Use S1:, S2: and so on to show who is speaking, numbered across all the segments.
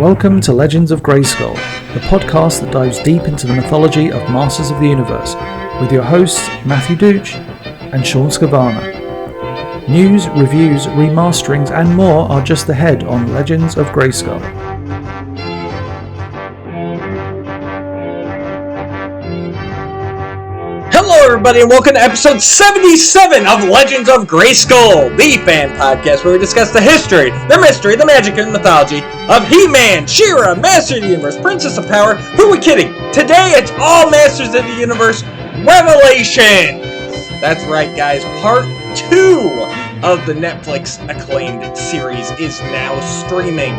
S1: Welcome to Legends of Grayskull, the podcast that dives deep into the mythology of Masters of the Universe, with your hosts Matthew Dooch and Shawn Scavana. News, reviews, remasterings and more are just ahead on Legends of Grayskull.
S2: Hello everybody and welcome to episode 77 of Legends of Grayskull, the fan podcast where we discuss the history, the mystery, the magic, and mythology of He-Man, She-Ra, Master of the Universe, Princess of Power. Who are we kidding? Today it's all Masters of the Universe Revelations! That's right guys, part 2 of the Netflix acclaimed series is now streaming.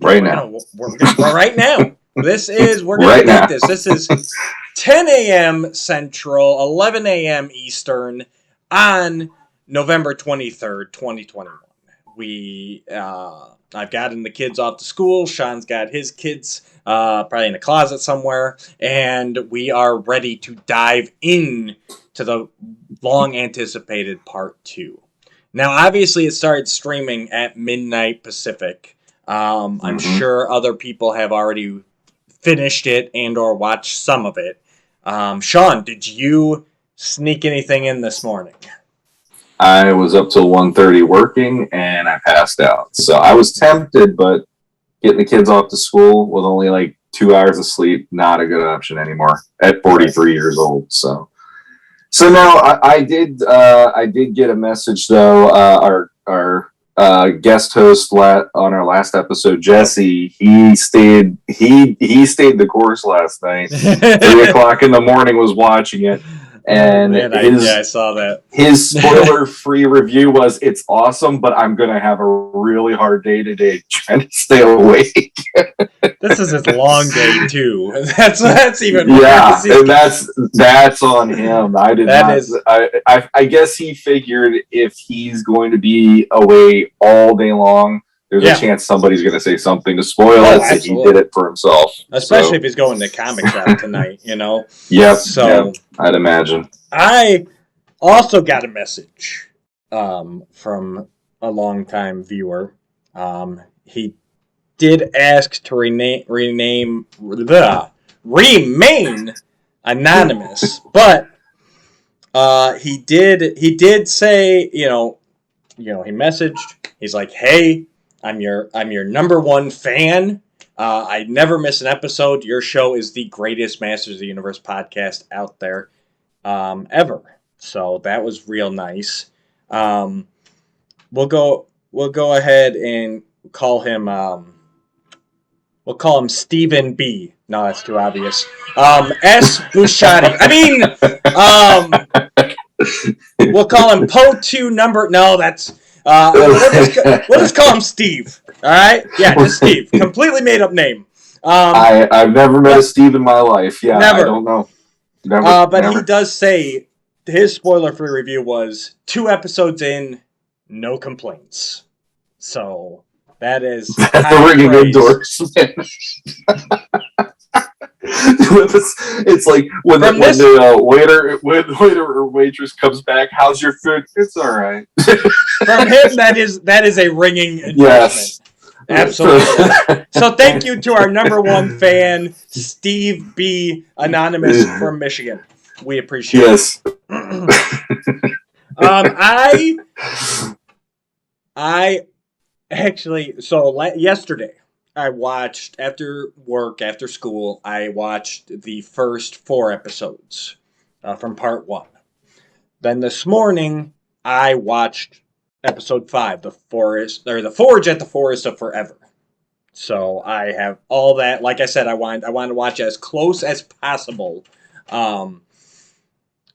S2: Right now. We're gonna get this. This is 10 a.m. Central, 11 a.m. Eastern on November 23rd, 2021. I've gotten the kids off to school. Sean's got his kids probably in a closet somewhere. And we are ready to dive in to the long-anticipated part 2. Now, obviously, it started streaming at midnight Pacific. I'm sure other people have already finished it and or watched some of it. Sean, did you sneak anything in this morning?
S3: I was up till 1:30 working, and I passed out. So I was tempted, but getting the kids off to school with only like 2 hours of sleep, not a good option anymore at 43 years old. So now I did get a message though. Our guest host on our last episode, Jesse, he stayed the course last night. 3:00 in the morning was watching it, and
S2: I saw that.
S3: His spoiler-free review was, "It's awesome, but I'm gonna have a really hard day today trying to stay awake."
S2: This is his long day too. That's even
S3: yeah, and that's on him. I guess he figured if he's going to be away all day long, there's a chance somebody's going to say something to spoil it. So he did it for himself,
S2: especially if he's going to comic shop tonight.
S3: Yep.
S2: So
S3: I'd imagine.
S2: I also got a message from a longtime viewer. He did ask to remain anonymous, but he did say, he messaged. He's like, "Hey, I'm your number one fan. I never miss an episode. Your show is the greatest Masters of the Universe podcast out there ever." So that was real nice. We'll go ahead and call him. We'll call him Stephen B. No, that's too obvious. S. Bushati. We'll call him Po2 number. No, that's. We'll just call him Steve. All right? Yeah, just Steve. Completely made up name.
S3: I've never met a Steve in my life. Yeah, never. I don't know.
S2: But he does say his spoiler-free review was 2 episodes in, no complaints. So that is
S3: a ringing endorsement. It's like when the waiter or waitress comes back, "How's your food?" "It's all right."
S2: From him, that is a ringing endorsement. Yes, absolutely. So thank you to our number one fan, Steve B. Anonymous from Michigan. We appreciate it. I actually, yesterday, I watched, after work, after school, I watched the first 4 episodes from part 1. Then this morning, I watched episode 5, the Forge at the Forest of Forever. So I have all that. Like I said, I wanted to watch as close as possible.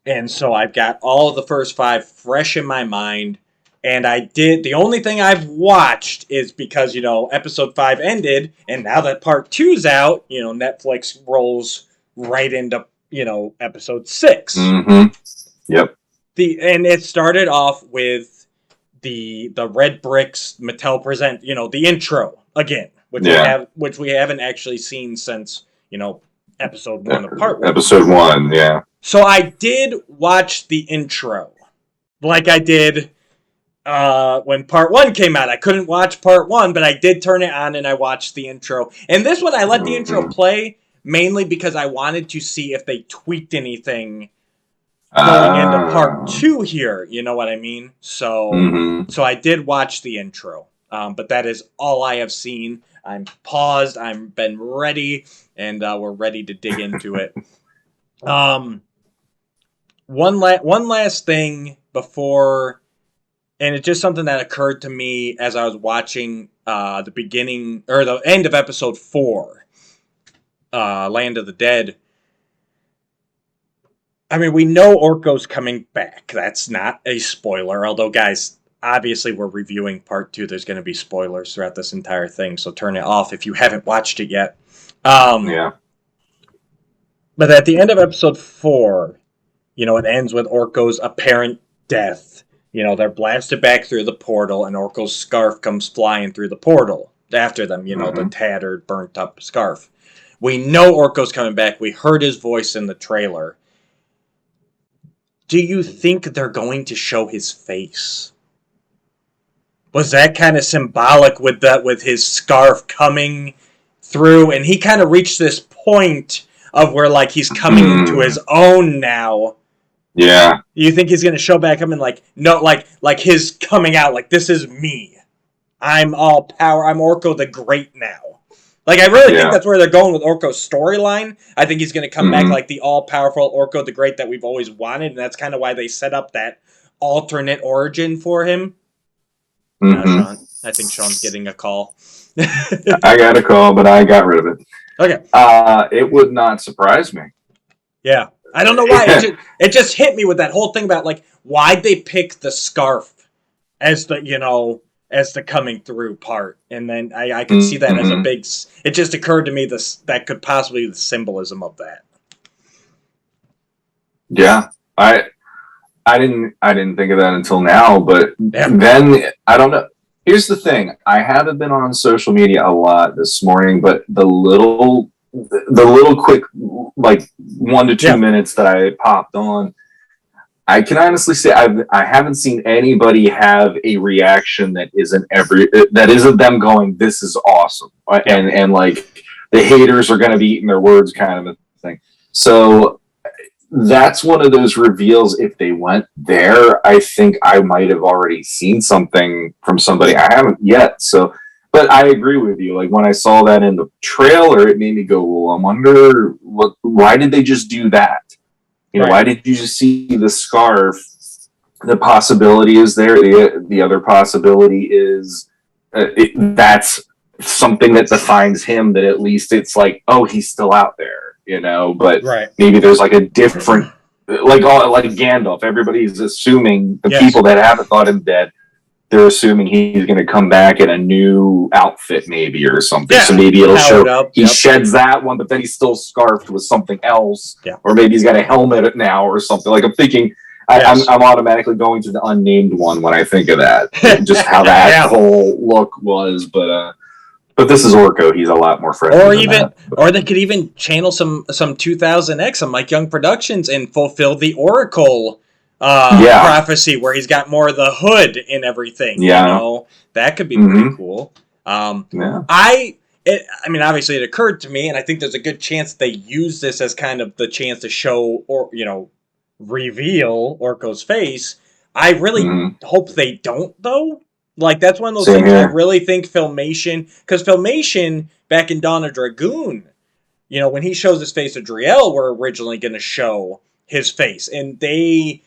S2: And so I've got all of the first 5 fresh in my mind. And the only thing I've watched is because, episode 5 ended, and now that part 2's out, Netflix rolls right into, episode 6.
S3: Mm-hmm. Yep.
S2: And it started off with the Red Bricks Mattel Present, the intro again, which we haven't actually seen since, episode 1 of part 1.
S3: Episode 1, yeah.
S2: So I did watch the intro, like I did when part 1 came out. I couldn't watch part 1, but I did turn it on and I watched the intro. And this one, I let the intro play mainly because I wanted to see if they tweaked anything going into part 2 here. You know what I mean? So, so I did watch the intro, but that is all I have seen. I'm paused. I've been ready, and we're ready to dig into it. One last thing before, and it's just something that occurred to me as I was watching the beginning or the end of episode 4, Land of the Dead. I mean, we know Orko's coming back. That's not a spoiler. Although, guys, obviously we're reviewing part 2. There's going to be spoilers throughout this entire thing, so turn it off if you haven't watched it yet.
S3: Yeah.
S2: But at the end of episode 4, you know, it ends with Orko's apparent death. You know, they're blasted back through the portal, and Orko's scarf comes flying through the portal after them, you know, the tattered, burnt-up scarf. We know Orko's coming back. We heard his voice in the trailer. Do you think they're going to show his face? Was that kind of symbolic with his scarf coming through? And he kind of reached this point of where, like, he's coming into his own now.
S3: Yeah.
S2: You think he's going to show back up and, like, no, like his coming out, like, this is me. I'm all power. I'm Orko the Great now. Like, I really think that's where they're going with Orko's storyline. I think he's going to come back like the all-powerful Orko the Great that we've always wanted, and that's kind of why they set up that alternate origin for him. Sean. I think Sean's getting a call.
S3: I got a call, but I got rid of it.
S2: Okay.
S3: It would not surprise me.
S2: Yeah. I don't know why. It just hit me with that whole thing about, like, why'd they pick the scarf as the, you know, as the coming through part. And then I could see that as a big... It just occurred to me that could possibly be the symbolism of that.
S3: Yeah. I didn't think of that until now, but then, I don't know. Here's the thing. I haven't been on social media a lot this morning, but the little quick, like 1 to 2 minutes that I popped on, I can honestly say I haven't seen anybody have a reaction that isn't them going, "This is awesome," and like the haters are going to be eating their words, kind of a thing. So that's one of those reveals. If they went there, I think I might have already seen something from somebody. I haven't yet. So, but I agree with you. Like when I saw that in the trailer, it made me go, "Well, I wonder why did they just do that? You know, why did you just see the scarf?" The possibility is there. The other possibility is that's something that defines him. That at least it's like, oh, he's still out there, you know. But maybe there's like a different, like Gandalf. Everybody's assuming the people that haven't thought him dead. They're assuming he's going to come back in a new outfit, maybe, or something. So maybe it'll show he sheds that one, but then he's still scarfed with something else, or maybe he's got a helmet now or something. Like I'm thinking, I'm automatically going to the unnamed one when I think of that, just how that whole look was. But this is Orko. He's a lot more friendly.
S2: Or they could even channel some 2000X, some Mike Young Productions, and fulfill the Oracle prophecy where he's got more of the hood and everything. You know, that could be pretty cool. I mean, obviously it occurred to me, and I think there's a good chance they use this as kind of the chance to show or, you know, reveal Orko's face. I really hope they don't, though. Like, that's one of those things I really think Filmation, because Filmation back in Dawn of Dragoon, you know, when he shows his face to Driel, were originally going to show his face, and they,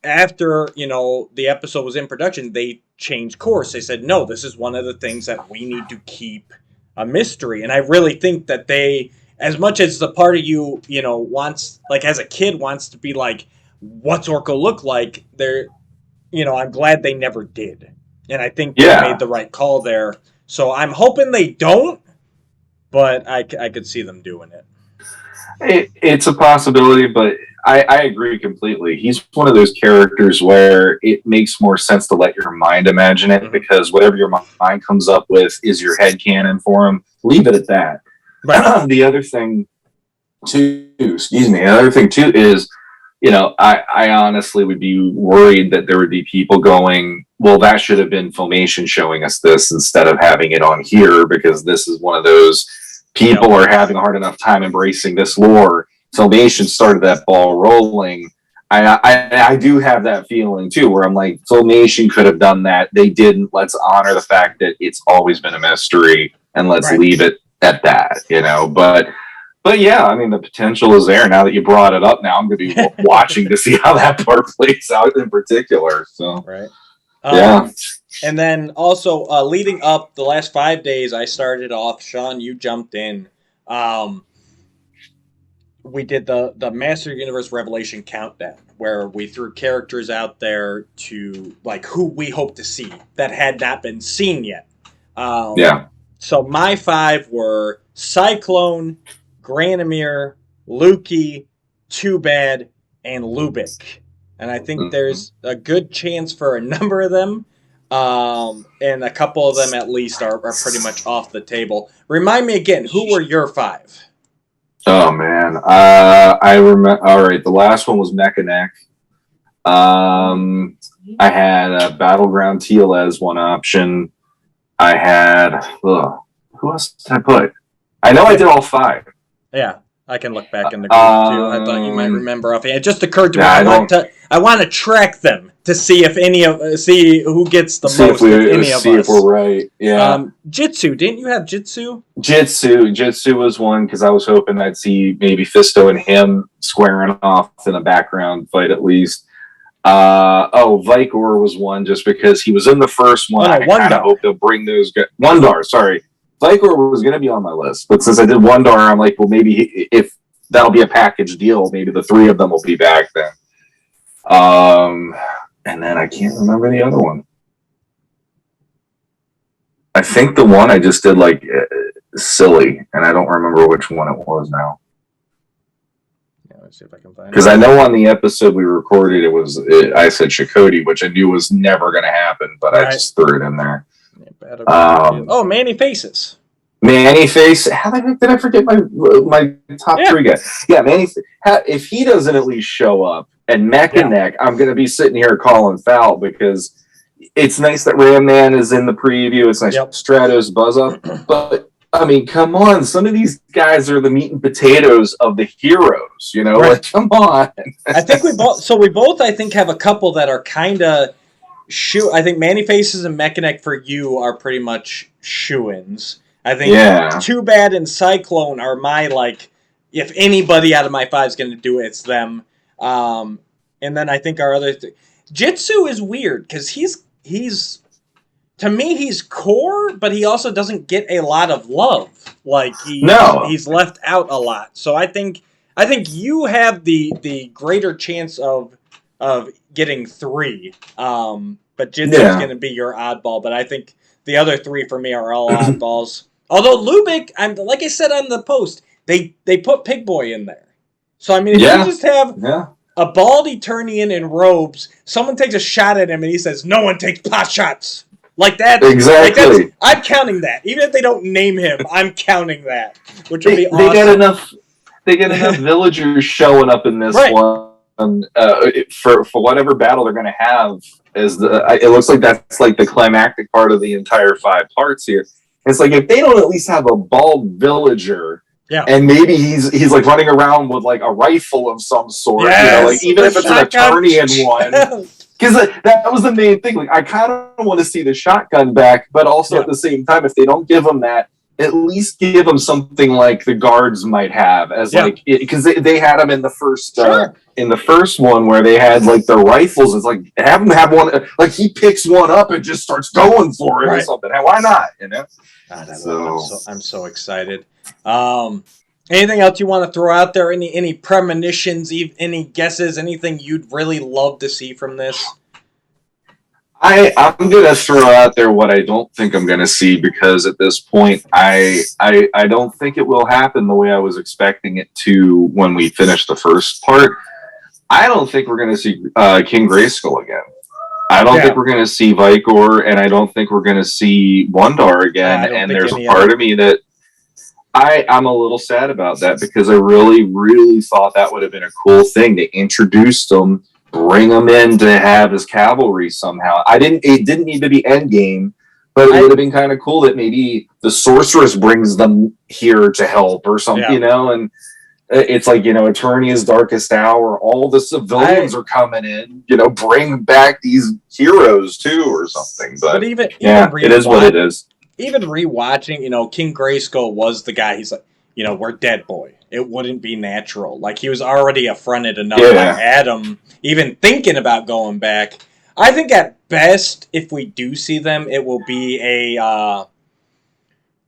S2: after, you know, the episode was in production, they changed course. They said, no, this is one of the things that we need to keep a mystery. And I really think that they, as much as the part of you, you know, wants, like as a kid wants to be like, what's Orko look like? They're, you know, I'm glad they never did. And I think they made the right call there. So I'm hoping they don't, but I could see them doing it.
S3: It's a possibility, but I agree completely. He's one of those characters where it makes more sense to let your mind imagine it, because whatever your mind comes up with is your headcanon for him. Leave it at that. Right. The other thing too is I honestly would be worried that there would be people going, well, that should have been Filmation showing us this instead of having it on here, because this is one of those people are having a hard enough time embracing this lore. Filmation started that ball rolling. I do have that feeling too, where I'm like, Filmation could have done that. They didn't. Let's honor the fact that it's always been a mystery, and let's leave it at that, But yeah, I mean, the potential is there. Now that you brought it up, now I'm going to be watching to see how that part plays out in particular. So, yeah.
S2: And then also leading up the last 5 days, I started off. Shawn, you jumped in. We did the Master Universe Revelation countdown, where we threw characters out there to like who we hope to see that had not been seen yet. So my 5 were Cyclone, Granomir, Lukey, Too Bad, and Lubick. And I think there's a good chance for a number of them. And a couple of them at least are pretty much off the table. Remind me again, who were your 5?
S3: Oh, man. I remember. All right, the last one was Mechaneck. I had Battleground Teal as one option. I had... who else did I put? I know I did all 5.
S2: Yeah, I can look back in the group too. I thought you might remember offhand. It just occurred to me. I want to track them to see if see who gets the most.
S3: If we're right. Yeah.
S2: Jitsu, didn't you have Jitsu?
S3: Jitsu was one because I was hoping I'd see maybe Fisto and him squaring off in a background fight at least. Vicor was one just because he was in the first one. I kind of hope they'll bring those guys. Wondar, sorry. Vicor was going to be on my list, but since I did Wondar, I'm like, well, maybe if that'll be a package deal, maybe the 3 of them will be back then. And then I can't remember the other one. I think the one I just did like silly, and I don't remember which one it was now.
S2: Yeah, let's see if I can find it.
S3: Because I know on the episode we recorded, I said Chakotay, which I knew was never going to happen, but I just threw it in there.
S2: Manny Faces.
S3: Manny Face. How the heck did I forget my top 3 guys? Yeah, Manny. If he doesn't at least show up, and Mechaneck, I'm going to be sitting here calling foul because it's nice that Ram Man is in the preview. It's nice Stratos Buzz Up, but I mean, come on! Some of these guys are the meat and potatoes of the heroes. Like, come on.
S2: I think we both. So we both, I think, have a couple that are kind of. I think Manny Faces and Mechaneck for you are pretty much shoo-ins. I think Too Bad and Cyclone are my, like, if anybody out of my 5 is going to do it, it's them. And then I think our other... Jitsu is weird, because he's... To me, he's core, but he also doesn't get a lot of love. Like, he's left out a lot. So I think you have the greater chance of getting 3. But Jitsu's going to be your oddball. But I think the other 3 for me are all oddballs. Although Lubick, like I said on the post, they put Pig Boy in there. So, I mean, if you just have a bald Eternian in robes, someone takes a shot at him and he says, "No one takes pot shots." Like that.
S3: Exactly.
S2: I'm counting that. Even if they don't name him, I'm counting that. Which would be awesome.
S3: They get enough villagers showing up in this one. For whatever battle they're going to have, it looks like that's like the climactic part of the entire 5 parts here. It's like if they don't at least have a bald villager, and maybe he's like running around with like a rifle of some sort, like even if it's an Eternian one, because that was the main thing. Like I kind of want to see the shotgun back, but also at the same time, if they don't give him that, at least give them something like the guards might have, as like because they had them in the first one where they had like the rifles. It's like have them have one, like he picks one up and just starts going for it or something. Why not? I'm
S2: so excited. Anything else you want to throw out there? Any premonitions? Any guesses? Anything you'd really love to see from this?
S3: I'm going to throw out there what I don't think I'm going to see, because at this point, I don't think it will happen the way I was expecting it to when we finished the first part. I don't think we're going to see King Grayskull again. I don't think we're going to see Vicor, and I don't think we're going to see Wondar again. And there's a part of me that I'm a little sad about that because I really, really thought that would have been a cool thing to introduce them, bring them in to have as cavalry somehow. It didn't need to be Endgame, but it would have been kind of cool that maybe the sorceress brings them here to help or something, you know, and it's like, you know, Eternia's darkest hour, all the civilians are coming in, you know, bring back these heroes too or something. But even it is what it is.
S2: Even rewatching, you know, King Grayskull was the guy. He's like, you know, we're dead, boy. It wouldn't be natural. Like, he was already affronted enough by Adam, even thinking about going back. I think at best, if we do see them, it will be a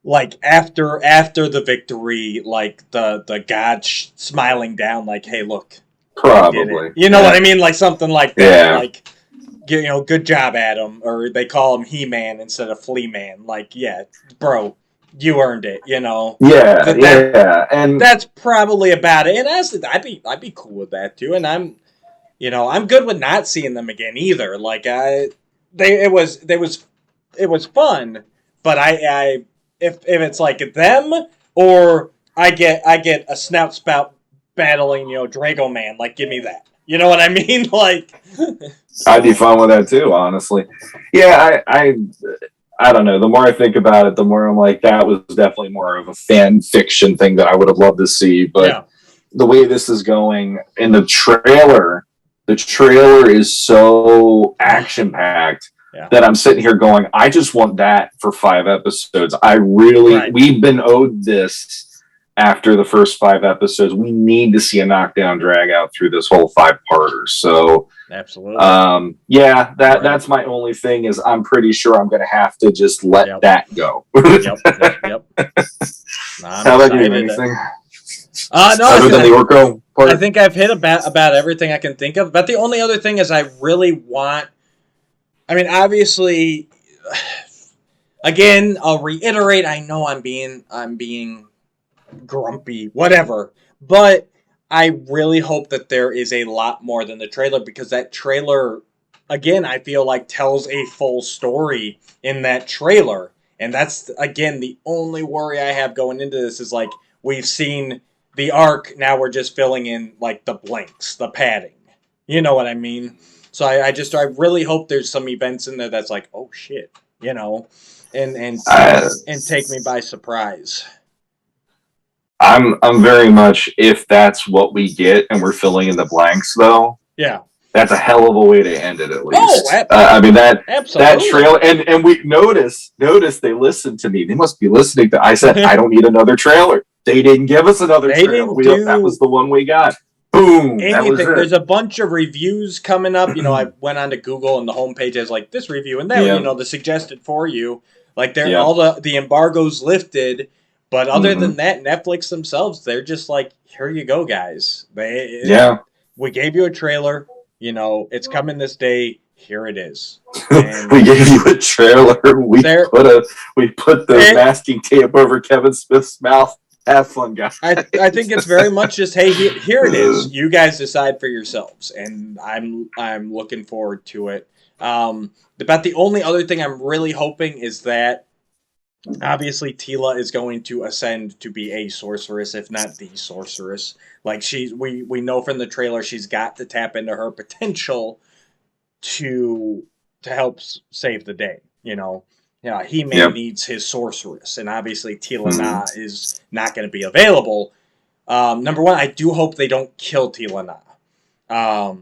S2: like after the victory, like the god smiling down, like, hey, look,
S3: probably.
S2: You know what I mean? Like something like that. Like, you know, good job, Adam. Or they call him He-Man instead of Flea-Man. Like, yeah, bro, you earned it, you know?
S3: Yeah. And
S2: that's probably about it. And honestly, I'd be cool with that, too. And I'm good with not seeing them again, either. Like, it was fun, but if it's like them, or I get a snout spout battling, you know, Drago Man, like, give me that. You know what I mean? Like,
S3: I'd be fine with that too, honestly. Yeah, I don't know. The more I think about it, the more I'm like, that was definitely more of a fan fiction thing that I would have loved to see. But the way this is going in the trailer is so action packed that I'm sitting here going, I just want that for 5 episodes. I really, we've been owed this. After the first 5 episodes, we need to see a knockdown drag out through this whole 5-parter. So,
S2: absolutely,
S3: that's my only thing is I'm pretty sure I'm going to have to just let that go.
S2: Yep.
S3: How about you? Anything?
S2: No.
S3: Other than the Orko part?
S2: I think I've hit about everything I can think of. But the only other thing is I really want. I mean, obviously, again, I'll reiterate. I know I'm being grumpy, whatever, but I really hope that there is a lot more than the trailer, because that trailer, again, I feel like tells a full story in that trailer, and that's, again, the only worry I have going into this is, like, we've seen the arc, now we're just filling in, like, the blanks, the padding, you know what I mean? So I really hope there's some events in there that's like, oh shit, you know, and take me by surprise.
S3: I'm very much, if that's what we get and we're filling in the blanks, though.
S2: Yeah.
S3: That's a hell of a way to end it, at least.
S2: Oh,
S3: I mean, that
S2: absolutely.
S3: That trailer, and we notice they listened to me. They must be listening to. I said, I don't need another trailer. They didn't give us another trailer. That was the one we got. Boom.
S2: Anything. There's a bunch of reviews coming up. You know, I went onto Google and the homepage has like this review and that. You know, the suggested for you. Like they're all the embargoes lifted. But other than that, Netflix themselves, they're just like, here you go, guys. We gave you a trailer. You know, it's coming this day. Here it is.
S3: We gave you a trailer. We put the masking tape over Kevin Smith's mouth. Have fun, guys.
S2: I think it's very much just, hey, here it is. You guys decide for yourselves, and I'm looking forward to it. About the only other thing I'm really hoping is that obviously Teela is going to ascend to be a sorceress, if not the sorceress. Like we know from the trailer she's got to tap into her potential to help save the day. You know, He-Man needs his sorceress, and obviously Teela Na is not going to be available. Number one, I do hope they don't kill Teela Na,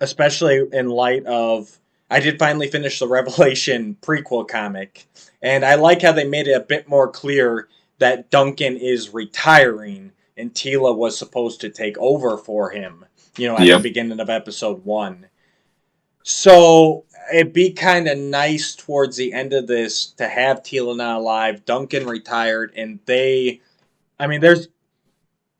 S2: especially in light of. I did finally finish the Revelation prequel comic, and I like how they made it a bit more clear that Duncan is retiring, and Teela was supposed to take over for him, you know, at the beginning of episode 1. So it'd be kind of nice towards the end of this to have Teela Na alive, Duncan retired, and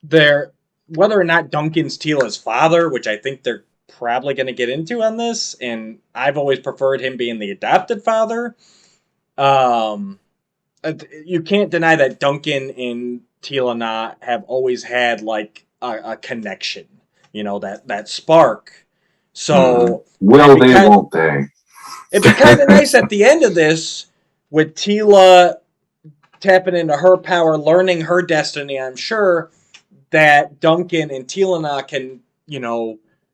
S2: whether or not Duncan's Teela's father, which I think they're probably going to get into on this, and I've always preferred him being the adopted father. You can't deny that Duncan and Teela Na have always had like a connection, you know, that spark. So
S3: won't they?
S2: It'd be kind of nice at the end of this with Teela tapping into her power, learning her destiny, I'm sure that Duncan and Tilana can,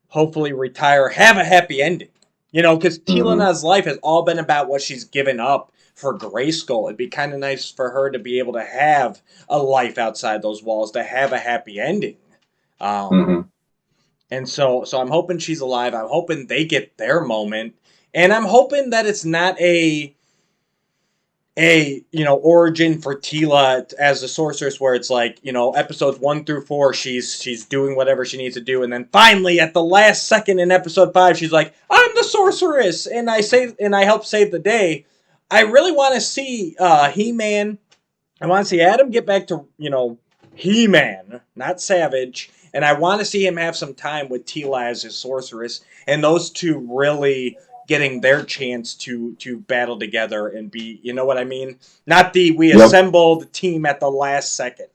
S2: hopefully retire, have a happy ending. Because Tilana's life has all been about what she's given up for Grayskull. It'd be kind of nice for her to be able to have a life outside those walls, to have a happy ending. And so I'm hoping she's alive. I'm hoping they get their moment. And I'm hoping that it's not a origin for Tila as a sorceress where it's like, episodes 1 through 4, she's doing whatever she needs to do, and then finally at the last second in episode 5, she's like, I'm the sorceress, and I help save the day. I really want to see He-Man. I want to see Adam get back to, He-Man, not Savage, and I want to see him have some time with Tila as his sorceress, and those two really getting their chance to battle together and be, you know what I mean? Not we assembled the team at the last second.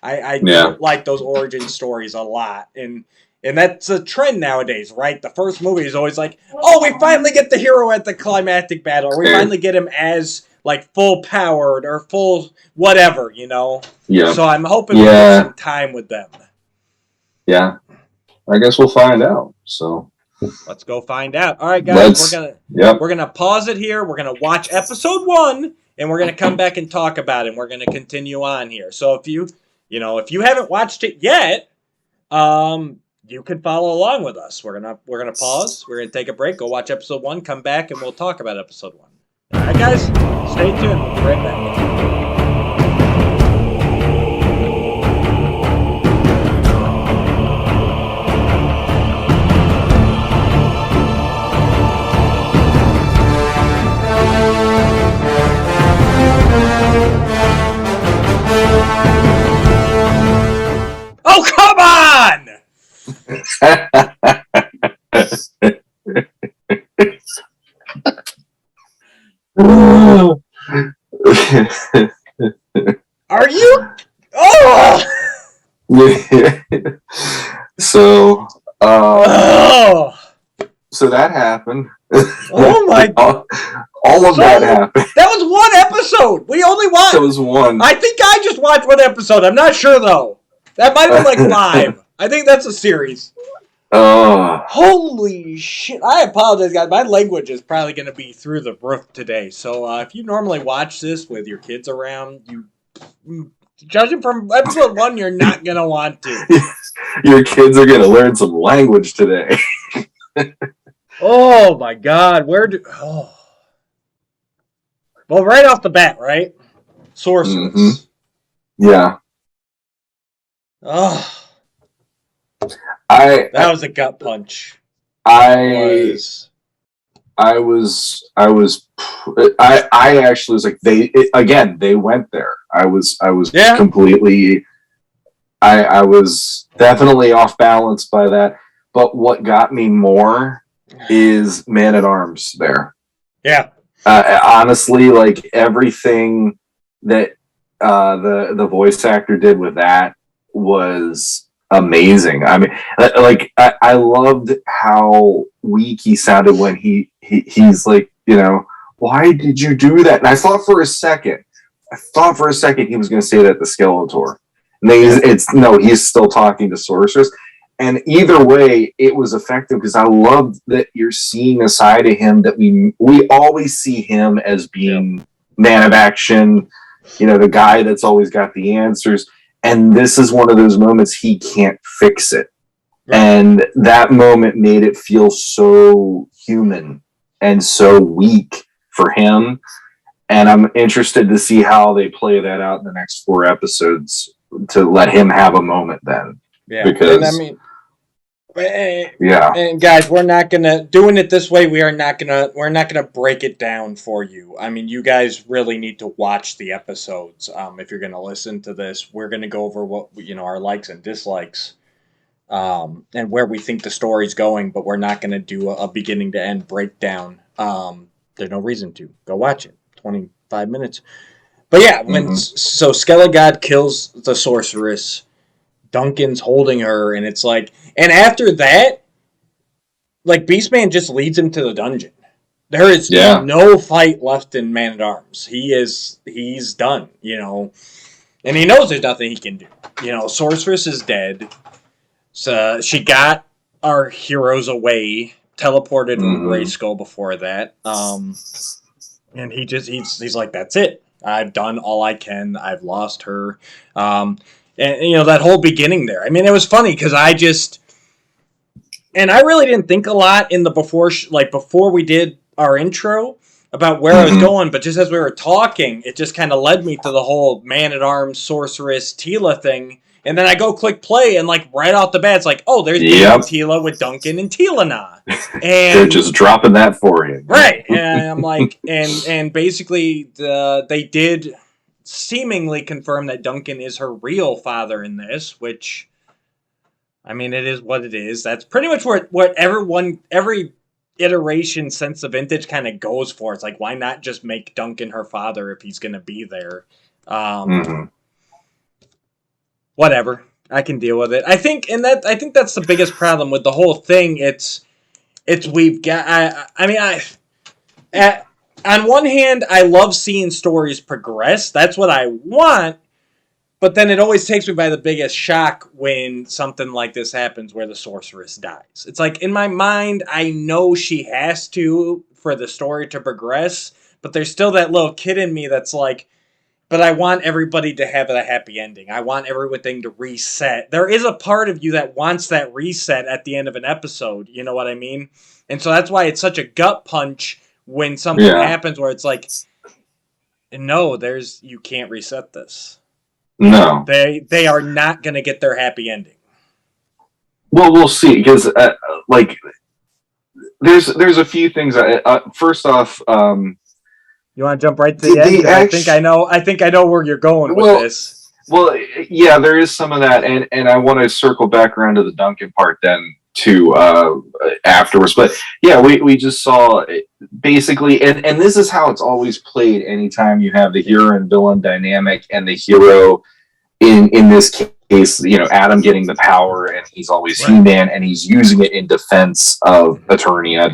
S2: I do like those origin stories a lot. And that's a trend nowadays, right? The first movie is always like, oh, we finally get the hero at the climactic battle, or we finally get him as like full powered or full whatever, Yeah. So I'm hoping we get some time with them.
S3: Yeah. I guess we'll find out. So
S2: let's go find out. All right, guys, we're gonna pause it here. We're gonna watch episode 1, and we're gonna come back and talk about it. And we're gonna continue on here. So if you haven't watched it yet, you can follow along with us. We're gonna pause. We're gonna take a break. Go watch episode 1. Come back, and we'll talk about episode 1. All right, guys, stay tuned. We'll be right back. Oh, come on! Are you? Oh!
S3: So that happened.
S2: Oh my God.
S3: All of that happened.
S2: That was one episode. We only watched.
S3: That was one.
S2: I think I just watched one episode. I'm not sure, though. That might have been like 5. I think that's a series. Holy shit. I apologize, guys. My language is probably going to be through the roof today. So if you normally watch this with your kids around, judging from episode 1, you're not going to want to.
S3: Your kids are going to learn some language today.
S2: Oh, my God. Well, right off the bat, right? Sorceress.
S3: Mm-hmm. Yeah.
S2: Oh. That was a gut punch.
S3: I actually was like, they went there. I was completely, I was definitely off balance by that. But what got me more is Man-at-Arms there.
S2: Yeah.
S3: Honestly, like everything that the voice actor did with that was amazing. I mean, like I loved how weak he sounded when he's like, why did you do that? And I thought for a second he was going to say that to Skeletor. And he's still talking to Sorceress. And either way, it was effective because I loved that you're seeing a side of him that we always see him as being man of action, the guy that's always got the answers. And this is one of those moments he can't fix it. Right. And that moment made it feel so human and so weak for him. And I'm interested to see how they play that out in the next 4 episodes to let him have a moment then.
S2: Yeah.
S3: Because,
S2: and guys, we're not gonna doing it this way. We're not gonna break it down for you. I mean, you guys really need to watch the episodes. If you're gonna listen to this, we're gonna go over what our likes and dislikes, and where we think the story's going. But we're not gonna do a beginning to end breakdown. There's no reason to go watch it. 25 minutes. But yeah, so Skelegod kills the sorceress. Duncan's holding her, and it's like, and after that, like, Beastman just leads him to the dungeon. There is
S3: Yeah.
S2: no fight left in Man-at-Arms. He's done, and he knows there's nothing he can do. Sorceress is dead. So she got our heroes away, teleported from Grayskull before that. And he's like, that's it. I've done all I can. I've lost her. And that whole beginning there. I mean, it was funny because I really didn't think a lot in the before we did our intro about where I was going, but just as we were talking, it just kind of led me to the whole Man-at-Arms, Sorceress, Teela thing. And then I go click play, and right off the bat, it's like, oh, there's baby Teela with Duncan and Teela. And
S3: they're just dropping that for you.
S2: Right. And I'm like, and basically they did seemingly confirm that Duncan is her real father in this, which, I mean, it is what it is. That's pretty much what every iteration since the vintage kind of goes for. It's like, why not just make Duncan her father if he's going to be there? Whatever. I can deal with it. I think that's the biggest problem with the whole thing. It's we've got. On one hand, I love seeing stories progress. That's what I want. But then it always takes me by the biggest shock when something like this happens where the sorceress dies. It's like, in my mind, I know she has to for the story to progress, but there's still that little kid in me that's like, but I want everybody to have a happy ending. I want everything to reset. There is a part of you that wants that reset at the end of an episode. You know what I mean? And so that's why it's such a gut punch when something happens where it's like, no, you can't reset this.
S3: No.
S2: They are not going to get their happy ending.
S3: Well, we'll see, because there's a few things. First off,
S2: you want to jump right to the end? I think I know where you're going with this.
S3: Well, yeah, there is some of that, and I want to circle back around to the Duncan part then too afterwards. But yeah, we just saw basically, and this is how it's always played. Anytime you have the hero and villain dynamic, and the hero in this case, Adam getting the power, and he's always He-Man, and he's using it in defense of Eternia,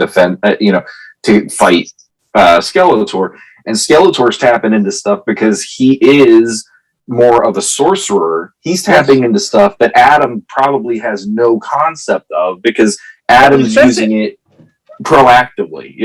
S3: to fight Skeletor. And Skeletor's tapping into stuff because he is more of a sorcerer. He's tapping into stuff that Adam probably has no concept of, because Adam's using it proactively,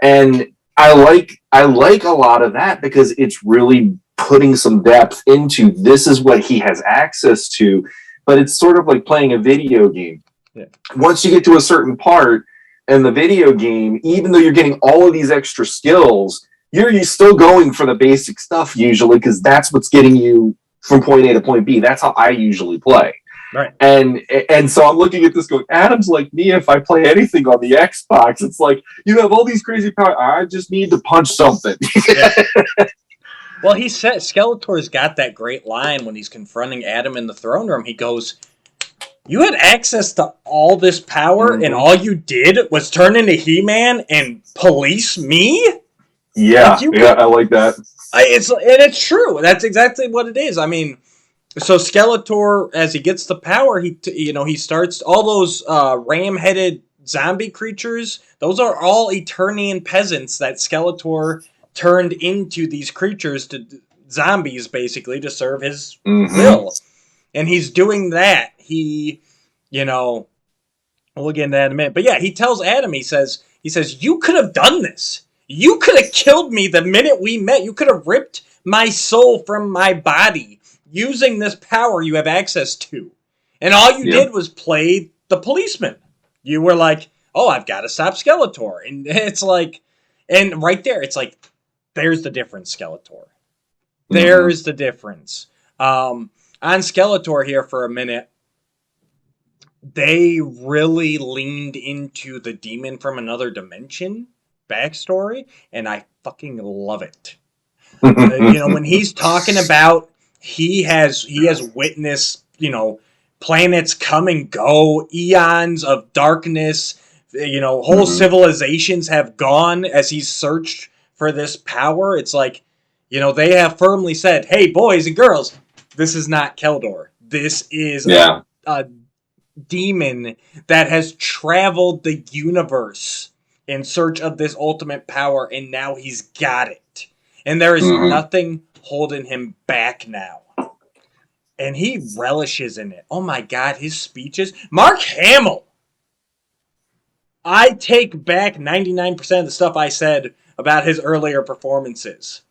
S3: and I like a lot of that, because it's really putting some depth into this is what he has access to. But it's sort of like playing a video game. Yeah. Once you get to a certain part in the video game, even though you're getting all of these extra skills, you're still going for the basic stuff usually, because that's what's getting you from point A to point B. That's how I usually play.
S2: Right.
S3: And so I'm looking at this going, Adam's like me if I play anything on the Xbox. It's like, you have all these crazy powers. I just need to punch something.
S2: Yeah. Well, he said Skeletor's got that great line when he's confronting Adam in the throne room. He goes, you had access to all this power, and all you did was turn into He-Man and police me?
S3: Yeah, I like that.
S2: It's true. That's exactly what it is. I mean, so Skeletor, as he gets the power, he starts all those ram-headed zombie creatures. Those are all Eternian peasants that Skeletor turned into these creatures, to zombies, basically, to serve his will. And he's doing that. We'll get into that in a minute. But yeah, he tells Adam, he says, you could have done this. You could have killed me the minute we met. You could have ripped my soul from my body using this power you have access to. And all you did was play the policeman. You were like, oh, I've got to stop Skeletor. And it's like, and right there, it's like, there's the difference, Skeletor. There's the difference. On Skeletor here for a minute, they really leaned into the demon from another dimension backstory, and I fucking love it. When he's talking about he has witnessed, planets come and go, eons of darkness, whole civilizations have gone as he's searched for this power. It's like, they have firmly said, hey, boys and girls, this is not Keldor. This is a demon that has traveled the universe. in search of this ultimate power, and now he's got it. And there is nothing holding him back now. And he relishes in it. Oh my God, his speeches. Mark Hamill! I take back 99% of the stuff I said about his earlier performances.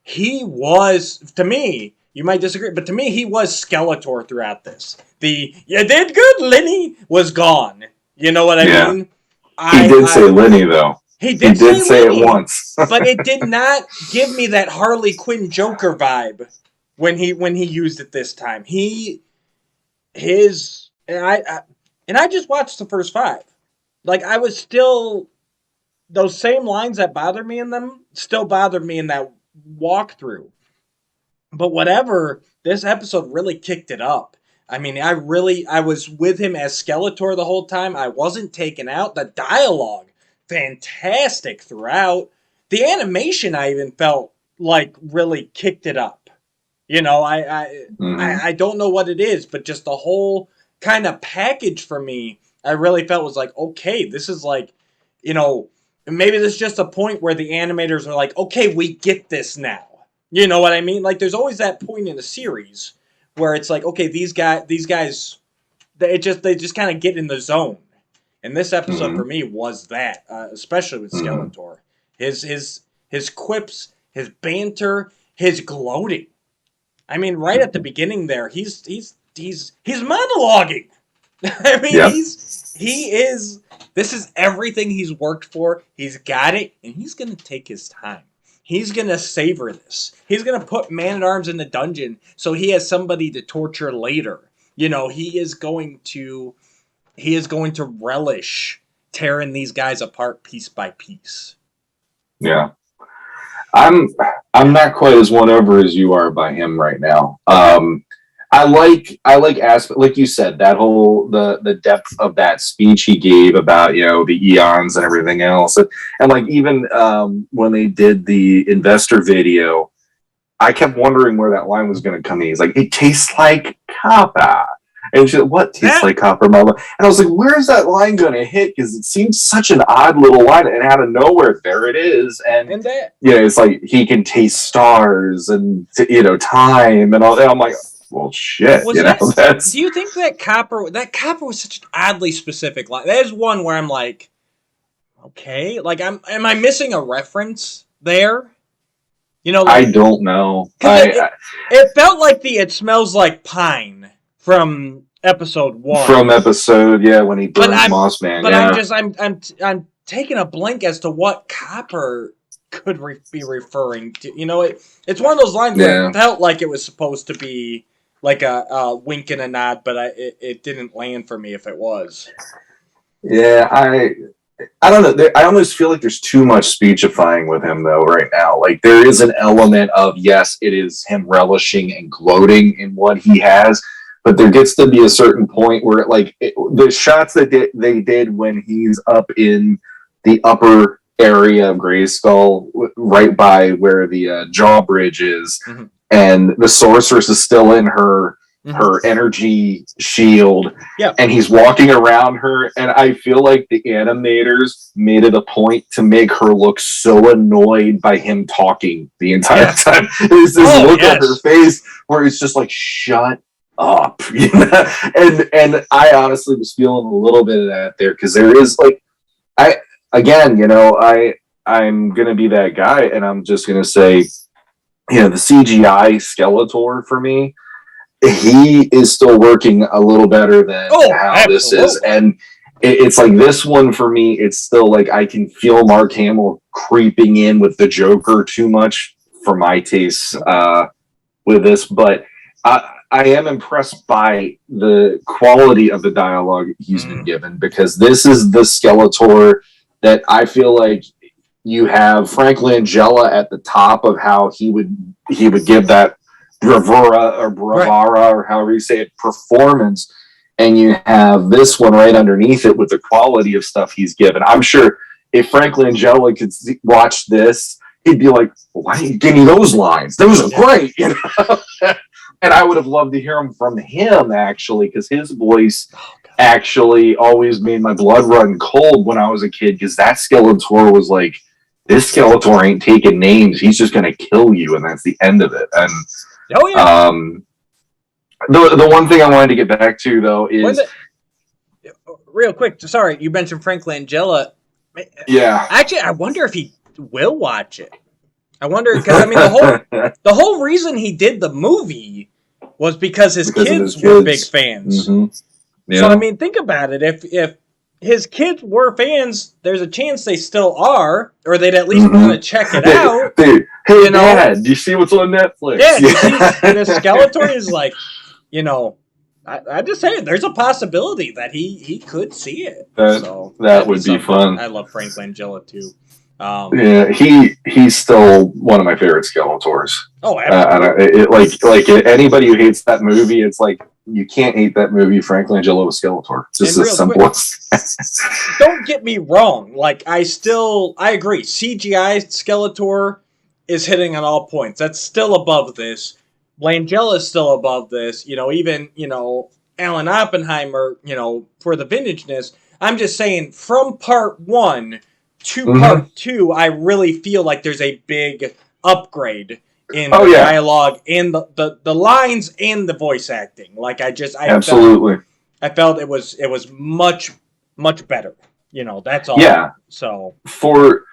S2: He was, to me, you might disagree, but to me, he was Skeletor throughout this. The, "you did good, Lenny," was gone. You know what I mean?
S3: He did say Lenny, though.
S2: He did
S3: say it once.
S2: But it did not give me that Harley Quinn Joker vibe when he used it this time. And I just watched the first 5. Like, I was still, those same lines that bothered me in them still bothered me in that walkthrough. But whatever, this episode really kicked it up. I mean, I was with him as Skeletor the whole time. I wasn't taken out. The dialogue, fantastic throughout. The animation, I even felt like really kicked it up. You know, I don't know what it is, but just the whole kind of package for me, I really felt was like, okay, this is like, you know, maybe there's just a point where the animators are like, okay, we get this now. You know what I mean? Like, there's always that point in a series where it's like, okay, these guys, they just kind of get in the zone. And this episode for me was that, especially with Skeletor. His quips, his banter, his gloating. I mean, right at the beginning there, he's monologuing. I mean, this is everything he's worked for. He's got it, and he's going to take his time. He's going to savor this. He's going to put Man-at-Arms in the dungeon so he has somebody to torture later. You know, he is going to relish tearing these guys apart piece by piece.
S3: Yeah. I'm not quite as won over as you are by him right now. I like aspect, like you said, that whole the depth of that speech he gave about, you know, the eons and everything else, and like even when they did the investor video, I kept wondering where that line was going to come in. He's like, "It tastes like copper," and she's like, "What tastes like copper, Mama?" And I was like, "Where's that line going to hit?" Because it seems such an odd little line, and out of nowhere, there it is. And you know, it's like he can taste stars and, you know, time and all that. I'm like, well, shit. Do
S2: you think that copper was such an oddly specific line? That is one where I'm like, okay, like, am I missing a reference there? You know, like,
S3: I don't know.
S2: It felt like it smells like pine from episode 1.
S3: From episode, when he burns Moss Man.
S2: But I'm taking a blank as to what copper could be referring to. You know, it's one of those lines where it felt like it was supposed to be like a wink and a nod, but it didn't land for me if it was.
S3: Yeah, I don't know. I almost feel like there's too much speechifying with him, though, right now. Like, there is an element of, yes, it is him relishing and gloating in what he has, but there gets to be a certain point where, the shots that they did when he's up in the upper area of Grayskull, right by where the drawbridge is, and the sorceress is still in her energy shield, and he's walking around her, and I feel like the animators made it a point to make her look so annoyed by him talking the entire time. There's this look on her face where it's just like, shut up, you know? And I honestly was feeling a little bit of that there, because there is, like, I'm gonna be that guy, and I'm just gonna say, you know, the CGI Skeletor for me, he is still working a little better than how this is. And it's like this one for me, it's still like I can feel Mark Hamill creeping in with the Joker too much for my taste with this. But I am impressed by the quality of the dialogue he's been given, because this is the Skeletor that I feel like you have Frank Langella at the top of how he would give that bravura or however you say it, performance, and you have this one right underneath it with the quality of stuff he's given. I'm sure if Frank Langella could watch this, he'd be like, why didn't you give me those lines? Those are great, you know. And I would have loved to hear them from him, actually, because his voice actually always made my blood run cold when I was a kid, because that Skeletor was like, this Skeletor ain't taking names. He's just going to kill you, and that's the end of it. And the one thing I wanted to get back to, though, is...
S2: real quick, sorry, you mentioned Frank Langella.
S3: Yeah.
S2: Actually, I wonder if he will watch it. I wonder, because, I mean, the whole reason he did the movie was because his kids were big fans.
S3: Mm-hmm. Yeah.
S2: So, I mean, think about it. If his kids were fans, there's a chance they still are, or they'd at least want to check it out.
S3: Hey, Dad, do you see what's on Netflix?
S2: Yeah, the Skeletor is like, I just say there's a possibility that he could see it.
S3: That would be fun.
S2: I love Frank Langella too.
S3: Yeah, he's still one of my favorite Skeletors.
S2: Oh, absolutely.
S3: Like anybody who hates that movie, it's like, you can't hate that movie. Frank Langella was Skeletor. Just as simple.
S2: Don't get me wrong. Like, I agree. CGI Skeletor is hitting on all points. That's still above this. Langella is still above this. Even Alan Oppenheimer. For the vintageness. I'm just saying, from part 1 to part 2, I really feel like there's a big upgrade in the dialogue, in the lines, and the voice acting. Like,
S3: absolutely.
S2: I felt it was much, much better. That's all.
S3: Yeah.
S2: So
S3: for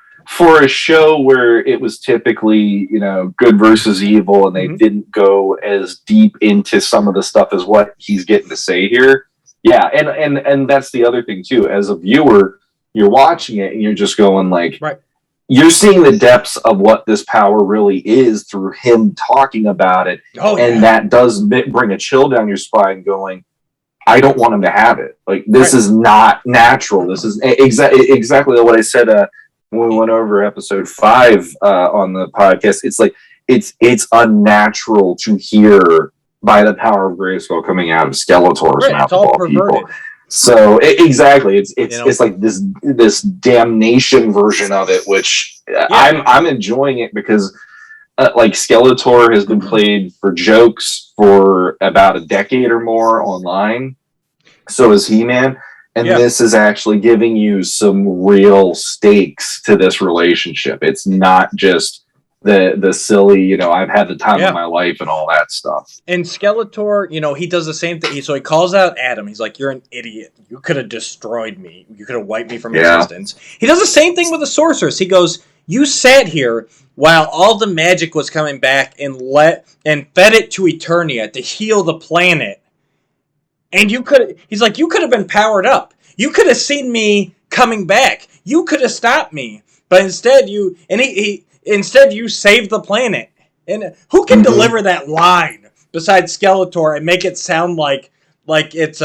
S3: a show where it was typically, good versus evil, and they didn't go as deep into some of the stuff as what he's getting to say here. Yeah, and that's the other thing too. As a viewer, you're watching it and you're just going like,
S2: right.
S3: You're seeing the depths of what this power really is through him talking about it. And that does bring a chill down your spine going, I don't want him to have it. Like, this is not natural. This is exactly what I said when we went over episode 5 on the podcast. It's like, it's unnatural to hear by the power of Grayskull coming out of Skeletor's mouth of all people. So exactly, it's like this damnation version of it, which I'm enjoying it because like Skeletor has been played for jokes for about a decade or more online. So is He-Man, and this is actually giving you some real stakes to this relationship. It's not just the silly, I've had the time of my life and all that stuff.
S2: And Skeletor, he does the same thing. So he calls out Adam. He's like, you're an idiot. You could have destroyed me. You could have wiped me from existence. He does the same thing with the sorceress. He goes, you sat here while all the magic was coming back and fed it to Eternia to heal the planet. And he's like, you could have been powered up. You could have seen me coming back. You could have stopped me. But instead Instead, you saved the planet. And who can deliver that line besides Skeletor and make it sound like it's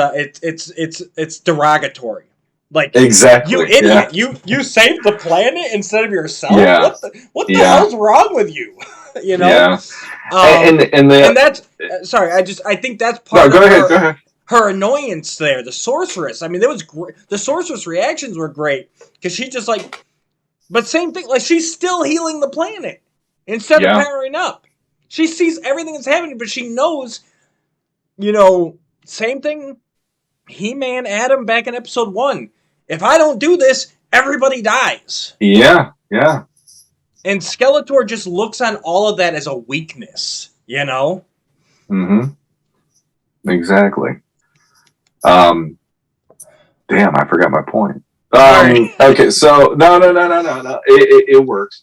S2: derogatory? Like,
S3: exactly,
S2: you idiot! You saved the planet instead of yourself.
S3: Yeah.
S2: What the hell's wrong with you?
S3: Yeah.
S2: And that's sorry. I think that's part
S3: go
S2: of
S3: ahead.
S2: Her annoyance there. The sorceress. I mean, it was great. The sorceress reactions were great because she just like. But same thing, like, she's still healing the planet instead of powering up. She sees everything that's happening, but she knows, same thing, He-Man, Adam, back in episode 1. If I don't do this, everybody dies.
S3: Yeah.
S2: And Skeletor just looks on all of that as a weakness,
S3: Mm-hmm. Exactly. Damn, I forgot my point. Okay, so no. It works.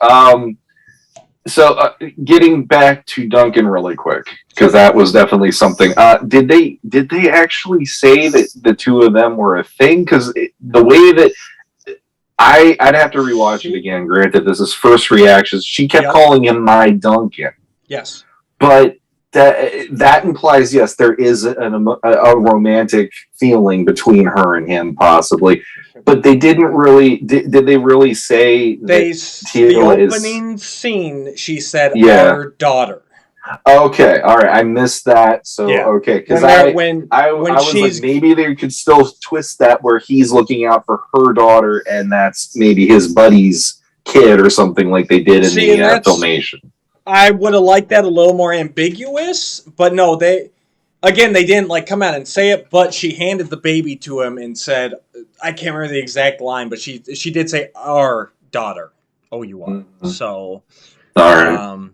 S3: So getting back to Duncan really quick, because that was definitely something. Did they actually say that the two of them were a thing? Because the way that I'd have to rewatch it again. Granted, this is first reactions. She kept calling him my Duncan.
S2: Yes, but
S3: that implies there is a romantic feeling between her and him, possibly. But they didn't really. Did they really say
S2: the opening scene? She said, "Our daughter."
S3: Okay, all right. I missed that. So okay, because I was like, maybe they could still twist that where he's looking out for her daughter, and that's maybe his buddy's kid or something like they did in the filmation.
S2: I would have liked that a little more ambiguous, but no, they. again, they didn't like come out and say it, but she handed the baby to him and said, I can't remember the exact line, but she did say our daughter, OUR.
S3: Mm-hmm.
S2: So,
S3: All right.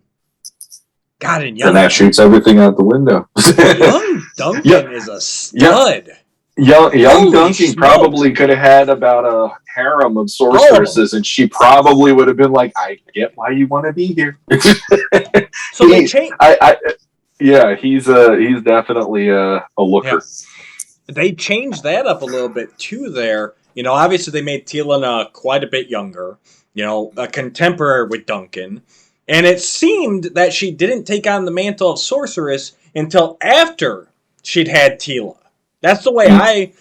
S2: God, and
S3: And that shoots everything out the window.
S2: young Duncan is a stud.
S3: Young
S2: Holy
S3: Duncan
S2: smokes.
S3: probably could have had about a harem of sorceresses, and she probably would have been like, "I get why you want to be here."
S2: So they changed.
S3: He's definitely a looker.
S2: Yeah. They changed that up a little bit too. There, obviously they made Tielena quite a bit younger. A contemporary with Duncan, and it seemed that she didn't take on the mantle of sorceress until after she'd had Tila. That's the way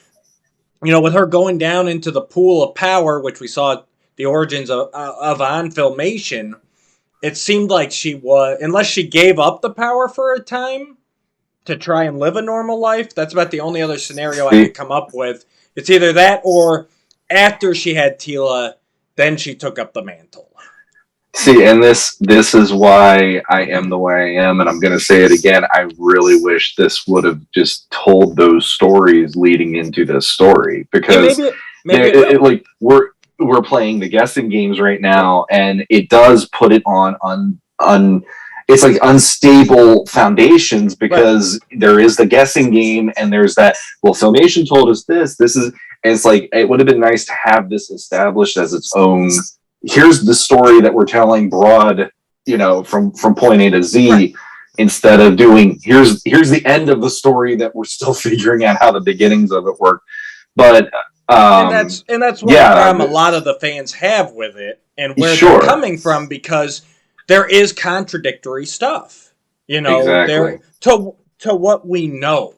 S2: with her going down into the pool of power, which we saw the origins of on Filmation, it seemed like she was, unless she gave up the power for a time to try and live a normal life, that's about the only other scenario I could come up with. It's either that or after she had Tila, then she took up the mantle.
S3: See, and this is why I am the way I am, and I'm going to say it again. I really wish this would have just told those stories leading into this story, because maybe we're playing the guessing games right now, and it does put it on it's like unstable foundations, because there is the guessing game, and there's that. Well, Filmation told us this. This is, and it's like it would have been nice to have this established as its own. Here's the story that we're telling broad, from point A to Z, right, instead of doing here's the end of the story that we're still figuring out how the beginnings of it work. But
S2: and that's what a lot of the fans have with it, and where they're coming from, because there is contradictory stuff,
S3: exactly,
S2: to what we know,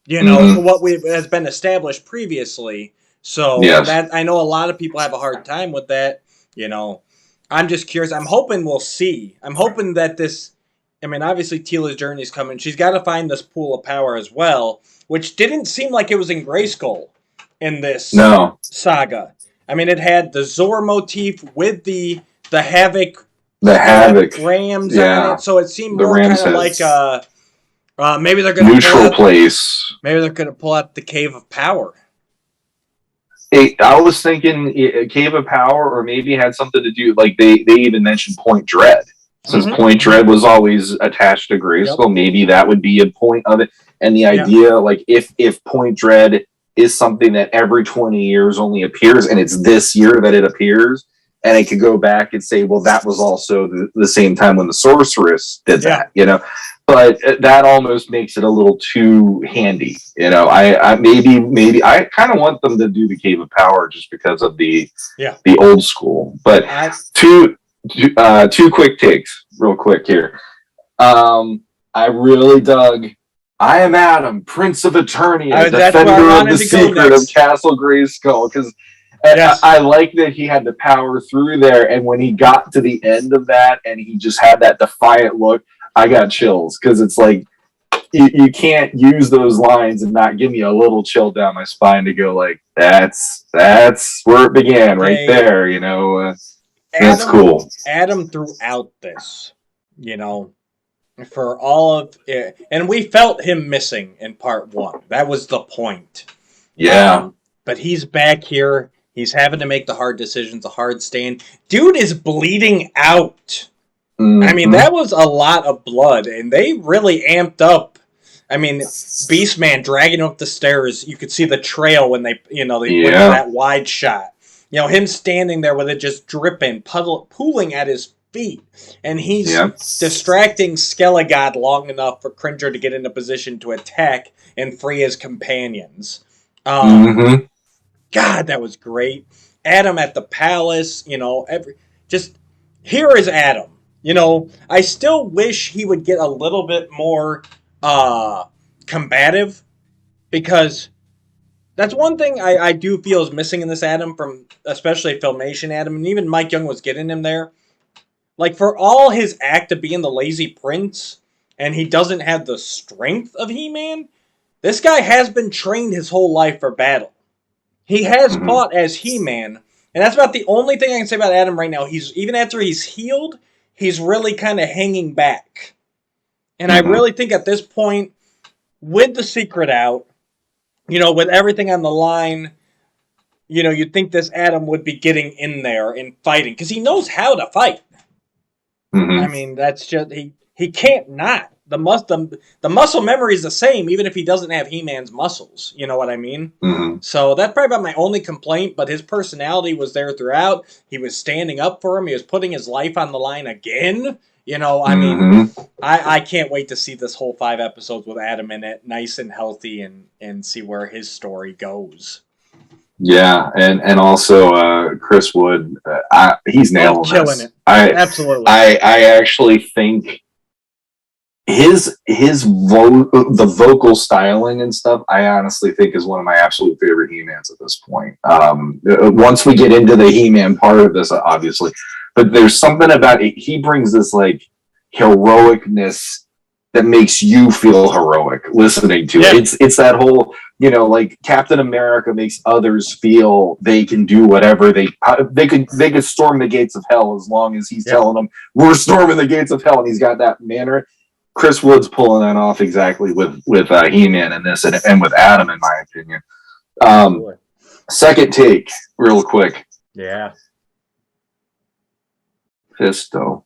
S2: to what has been established previously. So that I know a lot of people have a hard time with that. I'm just curious. I'm hoping we'll see. I'm hoping that this, obviously Tila's journey is coming. She's got to find this pool of power as well, which didn't seem like it was in Grayskull in this saga. It had the Zor motif with the Havoc.
S3: The Havoc
S2: Rams on it, so it seemed more kind of like maybe they're going to
S3: neutral place.
S2: Maybe they're going to pull out the Cave of Power.
S3: I was thinking Cave of Power, or maybe it had something to do, like they even mentioned Point Dread. Since Point Dread was always attached to Grayskull, maybe that would be a point of it. And the idea, like if Point Dread is something that every 20 years only appears, and it's this year that it appears, and it could go back and say, well, that was also the same time when the Sorceress did that, But that almost makes it a little too handy, I maybe I kind of want them to do the Cave of Power just because of the old school. But two quick takes, real quick here. I really dug. I am Adam, Prince of Eternia, defender of the secret of Castle Grayskull, because I like that he had the power through there, and when he got to the end of that and he just had that defiant look, I got chills, because it's like you can't use those lines and not give me a little chill down my spine to go like, that's where it began right there, that's cool.
S2: Adam throughout this, for all of it, and we felt him missing in part 1. That was the point. But he's back here. He's having to make the hard decisions, a hard stand. Dude is bleeding out. That was a lot of blood, and they really amped up. Beastman dragging him up the stairs. You could see the trail when they went that wide shot. Him standing there with it just dripping, pooling at his feet, and he's distracting Skelegod long enough for Cringer to get in a position to attack and free his companions. God, that was great. Adam at the palace, here is Adam. I still wish he would get a little bit more combative, because that's one thing I do feel is missing in this Adam, from especially Filmation Adam, and even Mike Young was getting him there. Like, for all his act of being the lazy prince, and he doesn't have the strength of He-Man, this guy has been trained his whole life for battle. He has fought as He-Man, and that's about the only thing I can say about Adam right now. Even after he's healed, he's really kind of hanging back. And I really think at this point, with the secret out, with everything on the line, you'd think this Adam would be getting in there and fighting because he knows how to fight.
S3: Mm-hmm.
S2: I mean, that's just he can't not. The muscle memory is the same, even if he doesn't have He-Man's muscles. You know what I mean?
S3: Mm-hmm.
S2: So that's probably about my only complaint. But his personality was there throughout. He was standing up for him. He was putting his life on the line again. I mean, I can't wait to see this whole 5 episodes with Adam in it, nice and healthy, and see where his story goes.
S3: Yeah, and also Chris Wood, he's nailing
S2: killing
S3: this.
S2: it. Absolutely.
S3: I actually think the vocal styling and stuff, I honestly think is one of my absolute favorite He-Mans at this point. Once we get into the He-Man part of this, obviously, but there's something about it. He brings this like heroicness that makes you feel heroic listening to it. It's that whole, like Captain America makes others feel they can do whatever they could storm the gates of hell as long as he's telling them we're storming the gates of hell, and he's got that manner. Chris Wood's pulling that off exactly with He-Man in this, and with Adam, in my opinion. Second take, real quick.
S2: Yeah.
S3: Fisto.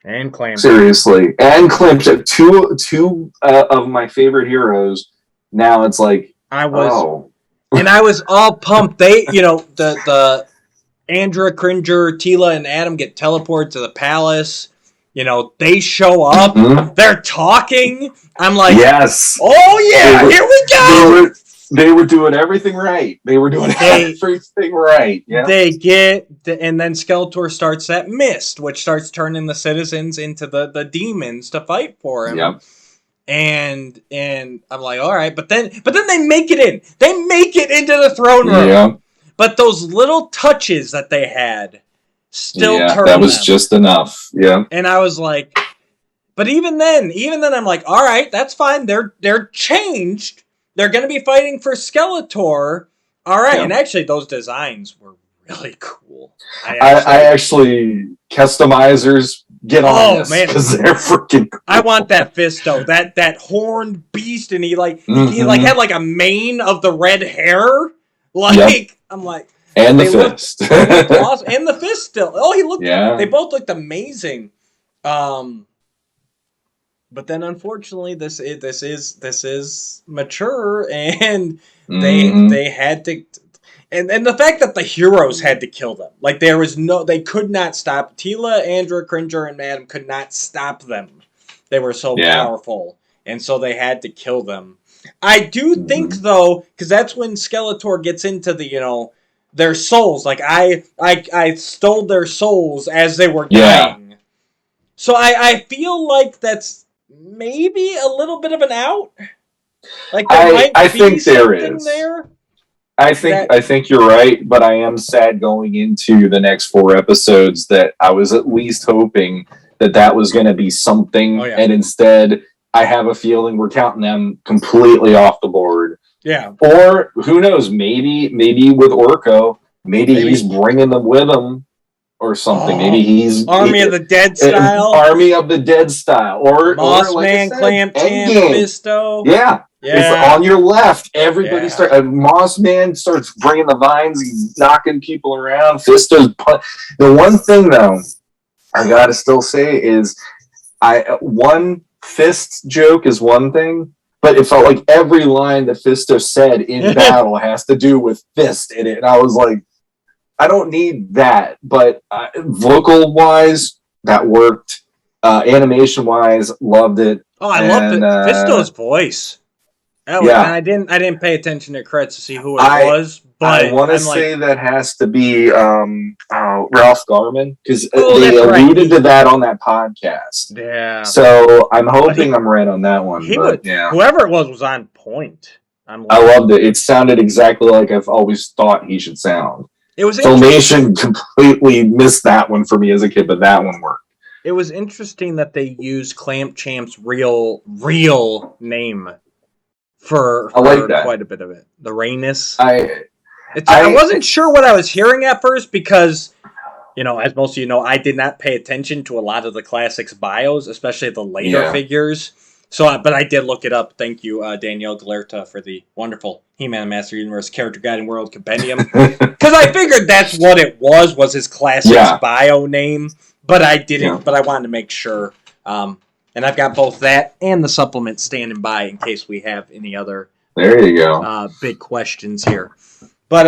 S2: And Clamp.
S3: Seriously. And Clamp. Two of my favorite heroes. Now it's like,
S2: and I was all pumped. They, the Andra, Cringer, Tila, and Adam get teleported to the palace. They show up. Mm-hmm. They're talking. I'm like,
S3: yes.
S2: Oh yeah, here we go.
S3: They were doing everything right. Everything right. Yeah.
S2: They get, and then Skeletor starts that mist, which starts turning the citizens into the demons to fight for him.
S3: Yep.
S2: And I'm like, all right, but then they make it in. They make it into the throne room.
S3: Yeah. But
S2: those little touches that they had still turned
S3: that was
S2: them.
S3: Just enough. Yeah.
S2: And I was like, but even then I'm like, all right, that's fine. They're changed. They're going to be fighting for Skeletor. All right. Yeah. And actually, those designs were really cool.
S3: I actually, customizers, get on this because they're freaking cool.
S2: I want that Fisto, that horned beast, and he had like a mane of the red hair. I'm like,
S3: and the fist.
S2: Awesome. And the fist still. Oh, he looked. Yeah. They both looked amazing. But then, unfortunately, this is mature, and they had to, and the fact that the heroes had to kill them, like they could not stop Tila, Andra, Cringer, and Madam could not stop them. They were so powerful, and so they had to kill them. I do think though, because that's when Skeletor gets into the their souls. Like I stole their souls as they were dying. So I feel like that's maybe a little bit of an out. Like
S3: I think there is.
S2: There.
S3: I think you're right, but I am sad going into the next 4 episodes that I was at least hoping that was going to be something, and instead I have a feeling we're counting them completely off the board.
S2: Yeah.
S3: Or who knows? Maybe with Orko, maybe he's bringing them with him. Or something. Maybe he's
S2: Army of the Dead style.
S3: Army of the Dead style. Or
S2: Mossman, Clamp, Fisto.
S3: Yeah. It's on your left. Everybody starts. Mossman starts bringing the vines, he's knocking people around. Fisto's the one thing though, I gotta still say is, one fist joke is one thing, but it felt like every line that Fisto said in battle has to do with fist in it, and I was like, I don't need that, but vocal-wise, that worked. Animation-wise, loved it.
S2: Oh, I loved it. Fisto's voice. And I didn't pay attention to credits to see who it was, but
S3: I want to say that has to be Ralph Garman, because they alluded to that on that podcast.
S2: Yeah.
S3: So I'm hoping I'm right on that one.
S2: Whoever it was on point.
S3: I loved it. It sounded exactly like I've always thought he should sound.
S2: It was
S3: Filmation completely missed that one for me as a kid, but that one worked.
S2: It was interesting that they used Clamp Champ's real name for quite a bit of it. The Rainus. I wasn't sure what I was hearing at first because, as most of you know, I did not pay attention to a lot of the classics bios, especially the later figures. But I did look it up. Thank you, Danielle Galerta, for the wonderful He-Man Master Universe Character Guide and World Compendium. Because I figured that's what it was his classics bio name. But I didn't. But I wanted to make sure. And I've got both that and the supplement standing by in case we have any other.
S3: There you go.
S2: Big questions here. But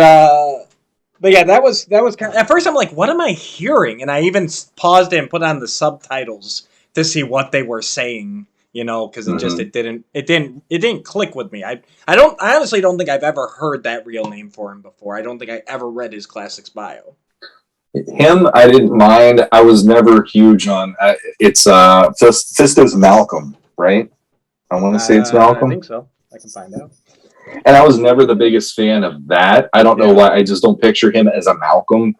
S2: yeah, that was kind of, at first I'm like, what am I hearing? And I even paused it and put on the subtitles to see what they were saying. Because it didn't click with me. I honestly don't think I've ever heard that real name for him before. I don't think I ever read his classics bio.
S3: Him, I didn't mind. I was never huge on. It's Fisto's Malcolm, right? I want to say it's Malcolm.
S2: I think so. I can find out.
S3: And I was never the biggest fan of that. I don't know why. I just don't picture him as a Malcolm.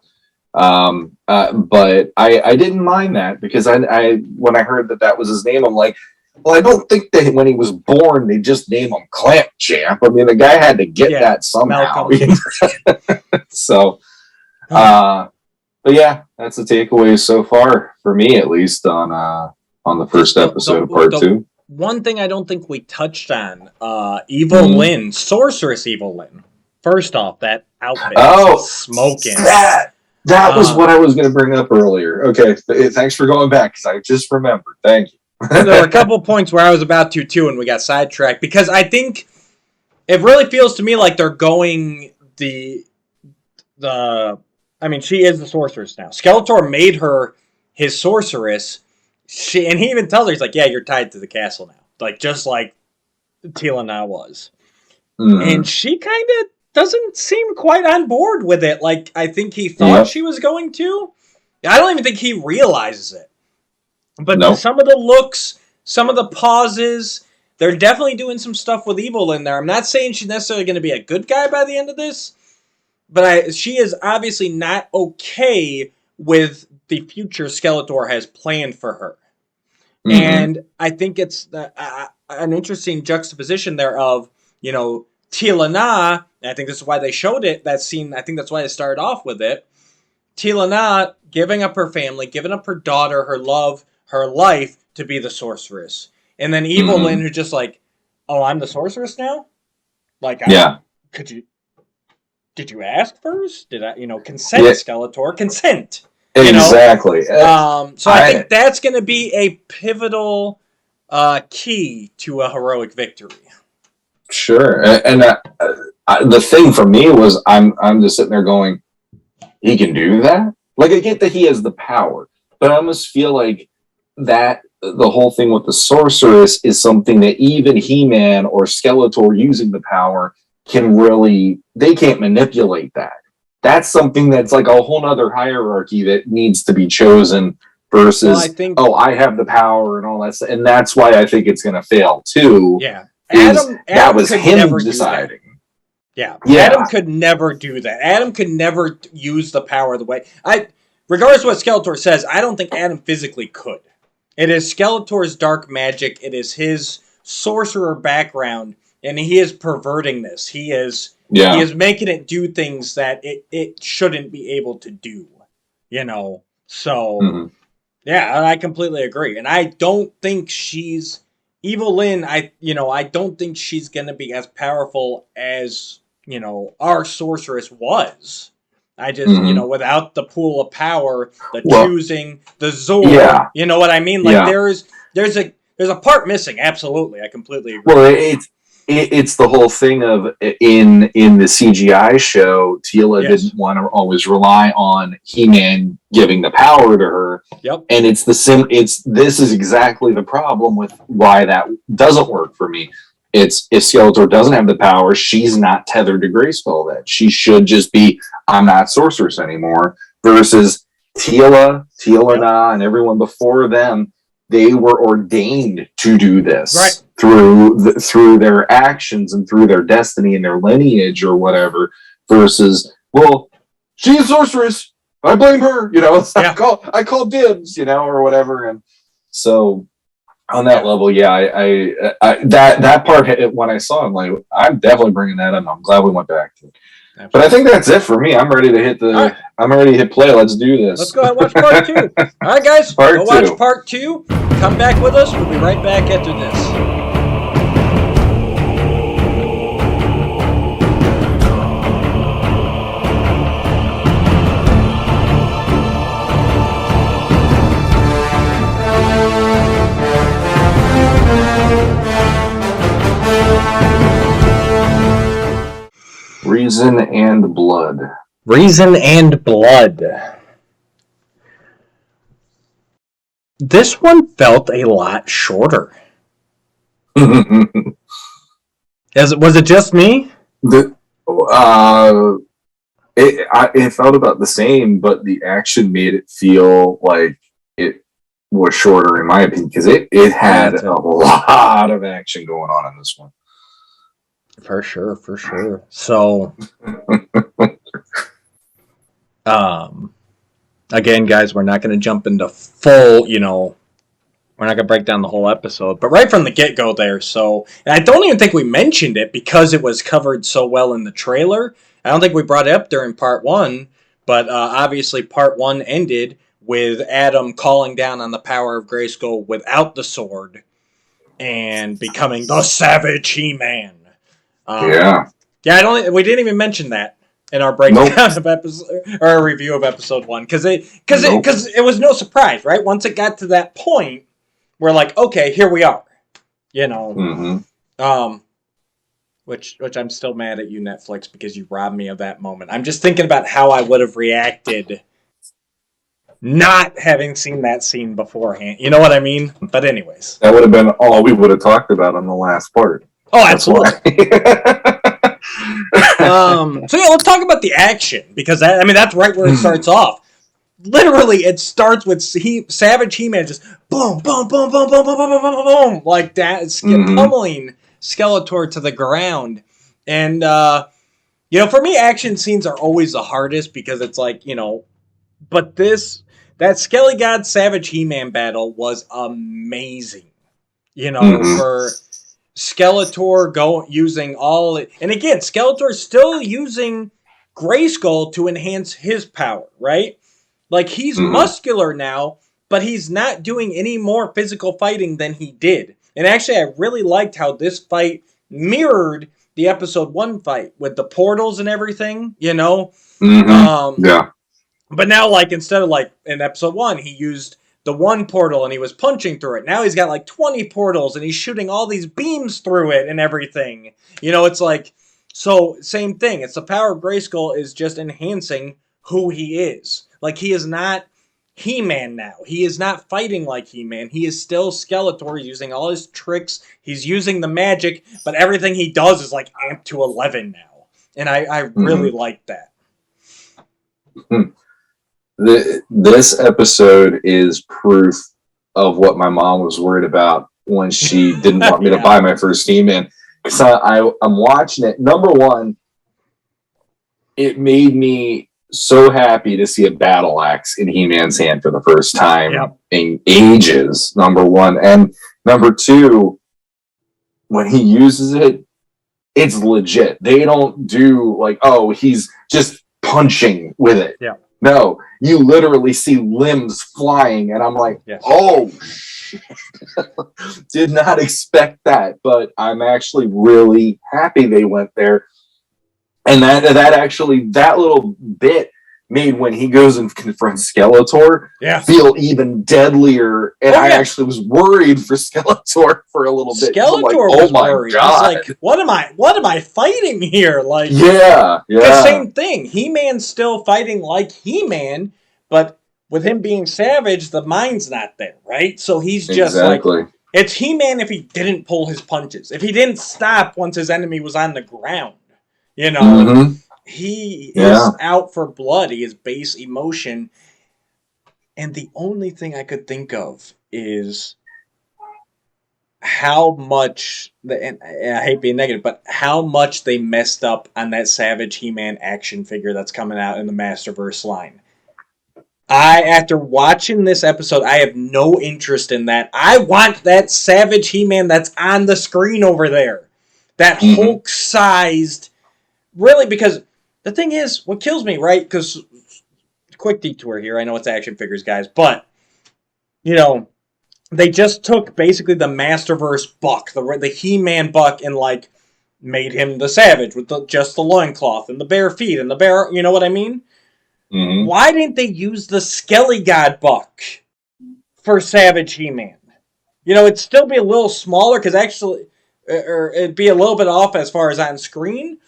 S3: But I didn't mind that because I when I heard that was his name, I'm like, well, I don't think that when he was born, they just named him Clamp Champ. I mean, the guy had to get that somehow. So, but yeah, that's the takeaway so far for me, at least on the first episode of part 2.
S2: One thing I don't think we touched on, Evil Lynn, Sorceress Evil Lynn. First off, that outfit smoking.
S3: That was what I was going to bring up earlier. Okay, thanks for going back, because I just remembered. Thank you.
S2: There were a couple points where I was about to, too, and we got sidetracked, because I think it really feels to me like they're going I mean, she is the sorceress now. Skeletor made her his sorceress, and he even tells her, he's like, yeah, you're tied to the castle now. Like, just like Teela Na was. And she kind of doesn't seem quite on board with it. Like, I think he thought she was going to. I don't even think he realizes it. But some of the looks, some of the pauses, they're definitely doing some stuff with Evil in there. I'm not saying she's necessarily going to be a good guy by the end of this, but she is obviously not okay with the future Skeletor has planned for her. And I think it's an interesting juxtaposition there of, Teela Na, and I think this is why they showed it, that scene, I think that's why they started off with it. Teela Na giving up her family, giving up her daughter, her love, her life to be the sorceress. And then Evil Lynn, who's just like, oh, I'm the sorceress now? Like, did you ask first? Did I, consent, Skeletor? Consent.
S3: Exactly.
S2: So I think that's going to be a pivotal key to a heroic victory.
S3: Sure. And the thing for me was I'm just sitting there going, he can do that? Like, I get that he has the power, but I almost feel like that the whole thing with the sorceress is something that even He-Man or Skeletor using the power they can't manipulate that. That's something that's like a whole other hierarchy that needs to be chosen versus, I have the power and all that stuff. And that's why I think it's going to fail too.
S2: Yeah.
S3: Adam that was him deciding.
S2: Yeah. Adam could never do that. Adam could never use the power the way... regardless of what Skeletor says, I don't think Adam physically could. It is Skeletor's dark magic. It is his sorcerer background, and he is perverting this. He is making it do things that it shouldn't be able to do. So, yeah, I completely agree. And I don't think she's... Evil Lynn, I don't think she's going to be as powerful as, our sorceress was. I just, without the pool of power, choosing, the Zord, you know what I mean? Like, there's a part missing, absolutely. I completely agree.
S3: Well, it's the whole thing of, in the CGI show, Teela didn't want to always rely on He-Man giving the power to her.
S2: Yep.
S3: And this is exactly the problem with why that doesn't work for me. It's, if Skeletor doesn't have the power, she's not tethered to Grayskull then. She should just be, I'm not sorceress anymore, versus Teela Na, and everyone before them, they were ordained to do this through their actions and through their destiny and their lineage or whatever, versus, well, she's a sorceress, I blame her, I call dibs, or whatever. And so On that level, yeah, I that part when I saw him, like, I'm definitely bringing that up. I'm glad we went back to it. Absolutely. But I think that's it for me. I'm ready to hit
S2: right.
S3: I'm ready to hit play. Let's do this.
S2: Let's go ahead and watch part 2. All right, guys, go watch part 2. Come back with us. We'll be right back after this.
S3: Reason and Blood.
S2: Reason and Blood. This one felt a lot shorter. Was it just me?
S3: It felt about the same, but the action made it feel like it was shorter, in my opinion, because it had a lot of action going on in this one.
S2: For sure. So, again, guys, we're not going to jump into full, we're not going to break down the whole episode, but right from the get-go there, so, and I don't even think we mentioned it because it was covered so well in the trailer. I don't think we brought it up during part 1, but obviously part 1 ended with Adam calling down on the power of Grayskull without the sword and becoming the Savage He-Man.
S3: Yeah,
S2: we didn't even mention that in our breakdown of episode or our review of episode 1 because it was no surprise, right? Once it got to that point, we're like, okay, here we are, which I'm still mad at you, Netflix, because you robbed me of that moment. I'm just thinking about how I would have reacted not having seen that scene beforehand. You know what I mean? But anyways,
S3: that would have been all we would have talked about on the last part.
S2: Oh, absolutely. So yeah, let's talk about the action because that's right where it starts off. Literally, it starts with Savage He-Man just boom, boom, boom, boom, boom, boom, boom, boom, boom, boom, like that, pummeling Skeletor to the ground. And for me, action scenes are always the hardest because it's like but that Skelly God Savage He-Man battle was amazing. For Skeletor using and again, Skeletor's still using Grayskull to enhance his power, right? Like he's muscular now, but he's not doing any more physical fighting than he did. And actually, I really liked how this fight mirrored the episode 1 fight with the portals and everything, Yeah. But now, like, instead of like in episode 1, he used the 1 portal and he was punching through it. Now he's got like 20 portals and he's shooting all these beams through it and everything. It's like, so same thing. It's the power of Grayskull is just enhancing who he is. Like he is not He-Man now. He is not fighting like He-Man. He is still Skeletor. He's using all his tricks. He's using the magic, but everything he does is like amped to 11 now. And I really like that.
S3: This episode is proof of what my mom was worried about when she didn't want me to buy my first He-Man. Because I'm watching it. Number one, it made me so happy to see a battle axe in He-Man's hand for the first time in ages, number one. And number two, when he uses it, it's legit. They don't do like, oh, he's just punching with it.
S2: Yeah.
S3: No, you literally see limbs flying, and I'm like, oh, did not expect that, but I'm actually really happy they went there. And that little bit made when he goes and confronts Skeletor feel even deadlier. And I actually was worried for Skeletor for a little bit.
S2: Skeletor was worried. God. He's like, what am I fighting here? Like,
S3: yeah.
S2: Same thing. He-Man's still fighting like He-Man, but with him being savage, the mind's not there, right? So he's just like, it's He-Man if he didn't pull his punches. If he didn't stop once his enemy was on the ground. He is out for blood. He is base emotion. And the only thing I could think of is how much, and I hate being negative, but how much they messed up on that Savage He-Man action figure that's coming out in the Masterverse line. After watching this episode, I have no interest in that. I want that Savage He-Man that's on the screen over there. That Hulk-sized... Really, because the thing is, what kills me, right? Because, quick detour here, I know it's action figures, guys, but, you know, they just took basically the Masterverse Buck, the He-Man Buck, and, like, made him the Savage with just the loincloth and the bare feet and the bare... You know what I mean?
S3: Mm-hmm.
S2: Why didn't they use the Skelly God Buck for Savage He-Man? You know, it'd still be a little smaller, because actually... Or it'd be a little bit off as far as on screen,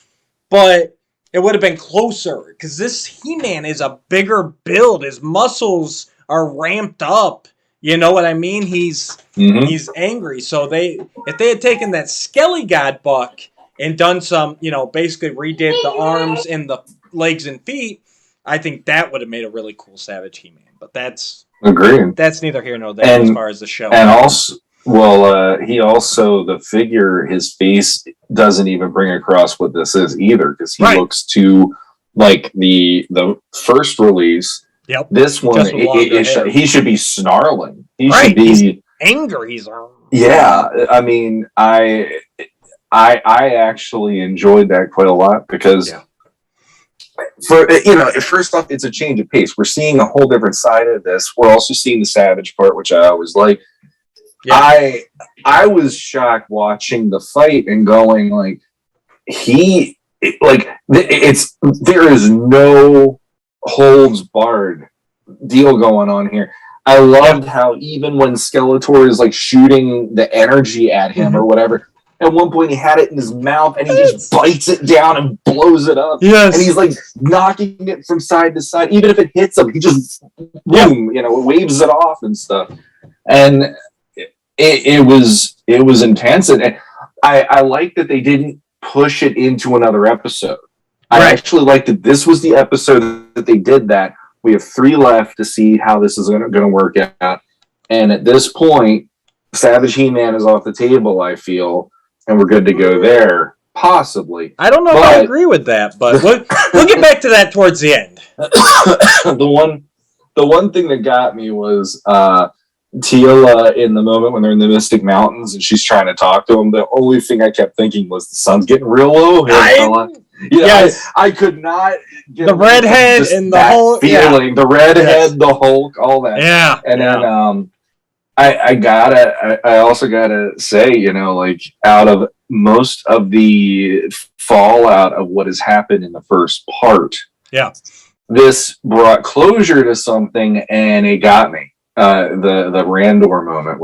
S2: but it would have been closer, because this He-Man is a bigger build. His muscles are ramped up. You know what I mean? He's angry. So if they had taken that Skelly God Buck and done some, basically redid the arms and the legs and feet, I think that would have made a really cool Savage He-Man. But that's neither here nor there as far as the show.
S3: And also, he also, the figure, his face doesn't even bring across what this is either, because he looks too like the first release.
S2: Yep.
S3: This one, he should be snarling. He should be
S2: he's angry.
S3: Yeah, I mean, I actually enjoyed that quite a lot, because first off, it's a change of pace. We're seeing a whole different side of this. We're also seeing the Savage part, which I always like. Yeah. I was shocked watching the fight and going like, there is no holds barred deal going on here. I loved how even when Skeletor is like shooting the energy at him or whatever, at one point he had it in his mouth and he just bites it down and blows it up. Yes. And he's like knocking it from side to side. Even if it hits him, he just boom, waves it off and stuff. And it was intense, and I like that they didn't push it into another episode. Right. I actually like that this was the episode that they did that. We have 3 left to see how this is going to work out, and at this point, Savage He-Man is off the table, I feel, and we're good to go there, possibly.
S2: I don't know if I agree with that, but we'll get back to that towards the end.
S3: The one thing that got me was Teela in the moment when they're in the Mystic Mountains and she's trying to talk to him. The only thing I kept thinking was the sun's getting real low here, fella. Yes. I could not get
S2: the redhead and the whole
S3: feeling. The redhead, the Hulk, all that.
S2: Yeah.
S3: And then I also gotta say, out of most of the fallout of what has happened in the first part, this brought closure to something, and it got me. The Randor moment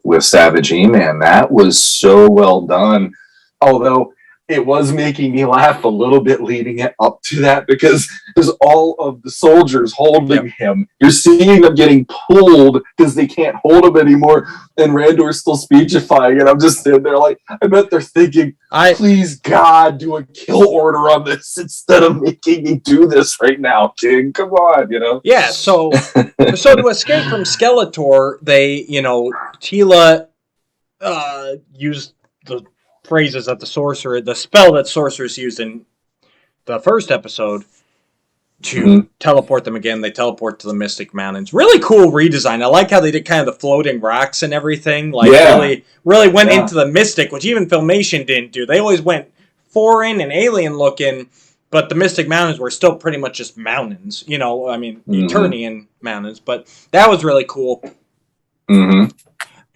S3: with Savage He-Man, that was so well done. Although it was making me laugh a little bit leading it up to that, because there's all of the soldiers holding him. You're seeing them getting pulled because they can't hold him anymore, and Randor's still speechifying, and I'm just sitting there like, I bet they're thinking, please God, do a kill order on this instead of making me do this right now, King. Come on,
S2: Yeah, so to escape from Skeletor, they, Teela used the phrases that the spell that sorcerers used in the first episode to teleport them again. They teleport to the Mystic Mountains. Really cool redesign. I like how they did kind of the floating rocks and everything. Really went into the Mystic, which even Filmation didn't do. They always went foreign and alien looking, but the Mystic Mountains were still pretty much just mountains. Eternian mountains. But that was really cool.
S3: Mm-hmm.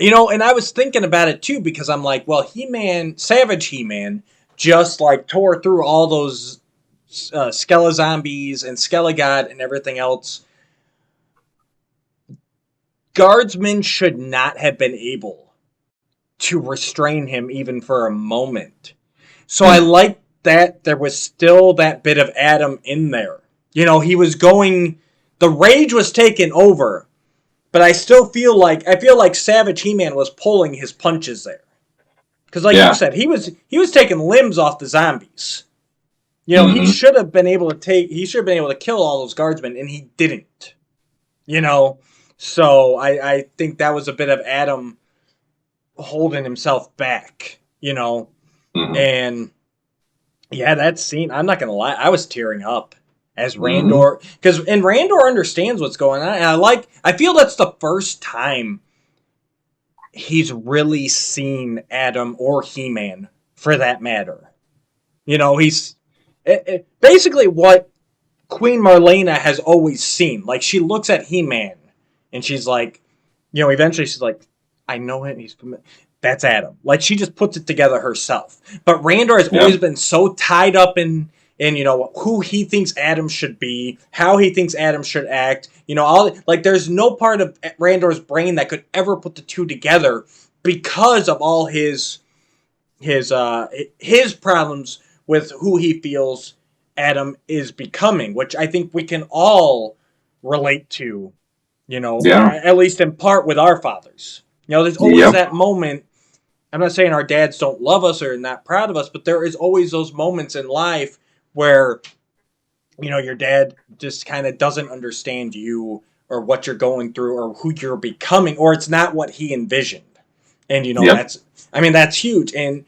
S2: And I was thinking about it too, because I'm like, well, Savage He-Man just like tore through all those Skella zombies and Skelligod and everything else. Guardsmen should not have been able to restrain him even for a moment. So I like that there was still that bit of Adam in there. He was the rage was taken over. But I feel like Savage He-Man was pulling his punches there. Because like you said, he was taking limbs off the zombies. He should have been able to kill all those guardsmen, and he didn't. So I think that was a bit of Adam holding himself back, And that scene, I'm not gonna lie, I was tearing up as Randor, because Randor understands what's going on, and I feel that's the first time he's really seen Adam or He-Man, for that matter. You know, he's basically what Queen Marlena has always seen. Like, she looks at He-Man, and she's like, you know, eventually she's like, I know him, that's Adam. Like, she just puts it together herself. But Randor has always been so tied up in, you know, who he thinks Adam should be, how he thinks Adam should act. You know, there's no part of Randor's brain that could ever put the two together because of all his problems with who he feels Adam is becoming, which I think we can all relate to, you know, at least in part with our fathers. You know, there's always that moment. I'm not saying our dads don't love us or not proud of us, but there is always those moments in life where, you know, your dad just kind of doesn't understand you or what you're going through or who you're becoming, or it's not what he envisioned. And, you know, that's huge. And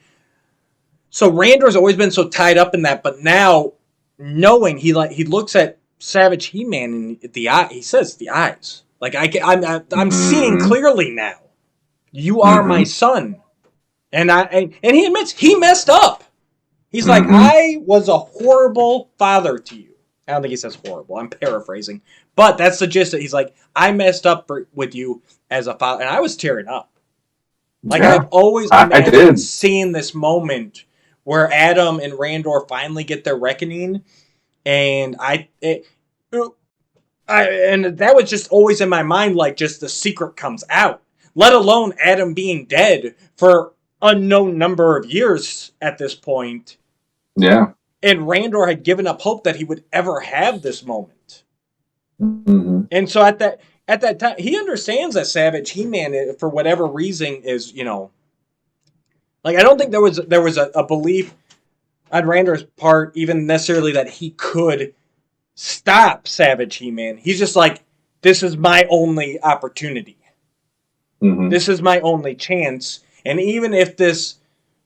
S2: so Randor's always been so tied up in that, but now knowing he looks at Savage He-Man in the eye, he says the eyes. Like, I'm seeing clearly now. You are my son. And he admits he messed up. He's like, I was a horrible father to you. I don't think he says horrible. I'm paraphrasing. But that's the gist. He's like, I messed up with you as a father. And I was tearing up. Like, I've always imagined seeing this moment where Adam and Randor finally get their reckoning. And and that was just always in my mind, like, just the secret comes out. Let alone Adam being dead for unknown number of years at this point.
S3: Yeah.
S2: And Randor had given up hope that he would ever have this moment. And so at that time, he understands that Savage He-Man, for whatever reason, is, you know, like, I don't think there was a belief on Randor's part, even necessarily, that he could stop Savage He-Man. He's just like, this is my only opportunity. This is my only chance. And even if this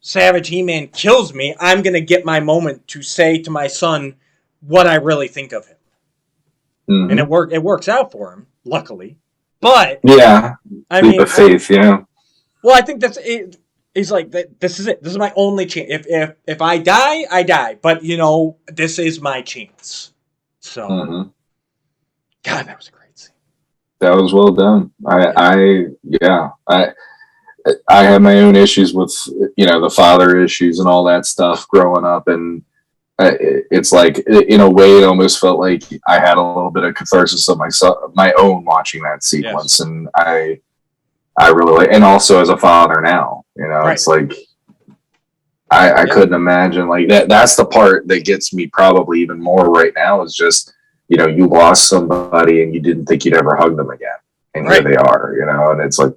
S2: Savage He-Man kills me, I'm going to get my moment to say to my son what I really think of him. And it works out for him, luckily. But I mean,
S3: faith,
S2: well, I think that's it. He's like, this is it. This is my only chance. If I die, I die. But, you know, this is my chance. So, God, that was a great scene.
S3: That was well done. I had my own issues with, you know, the father issues and all that stuff growing up, and it's like, in a way, it almost felt like I had a little bit of catharsis of my own watching that sequence, and I really like, and also as a father now, you know, it's like I couldn't imagine, like, that's the part that gets me probably even more right now, is just, you know, you lost somebody and you didn't think you'd ever hug them again, and here they are, you know, and it's like,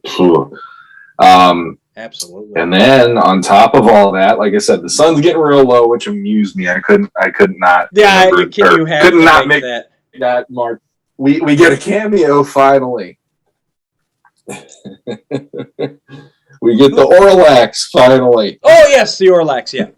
S2: absolutely.
S3: And then on top of all that, like I said, the sun's getting real low, which amused me. I could not.
S2: Yeah, you could not make
S3: that mark. We get a cameo finally. We get the Orlax finally.
S2: Oh yes, the Orlax. Yeah.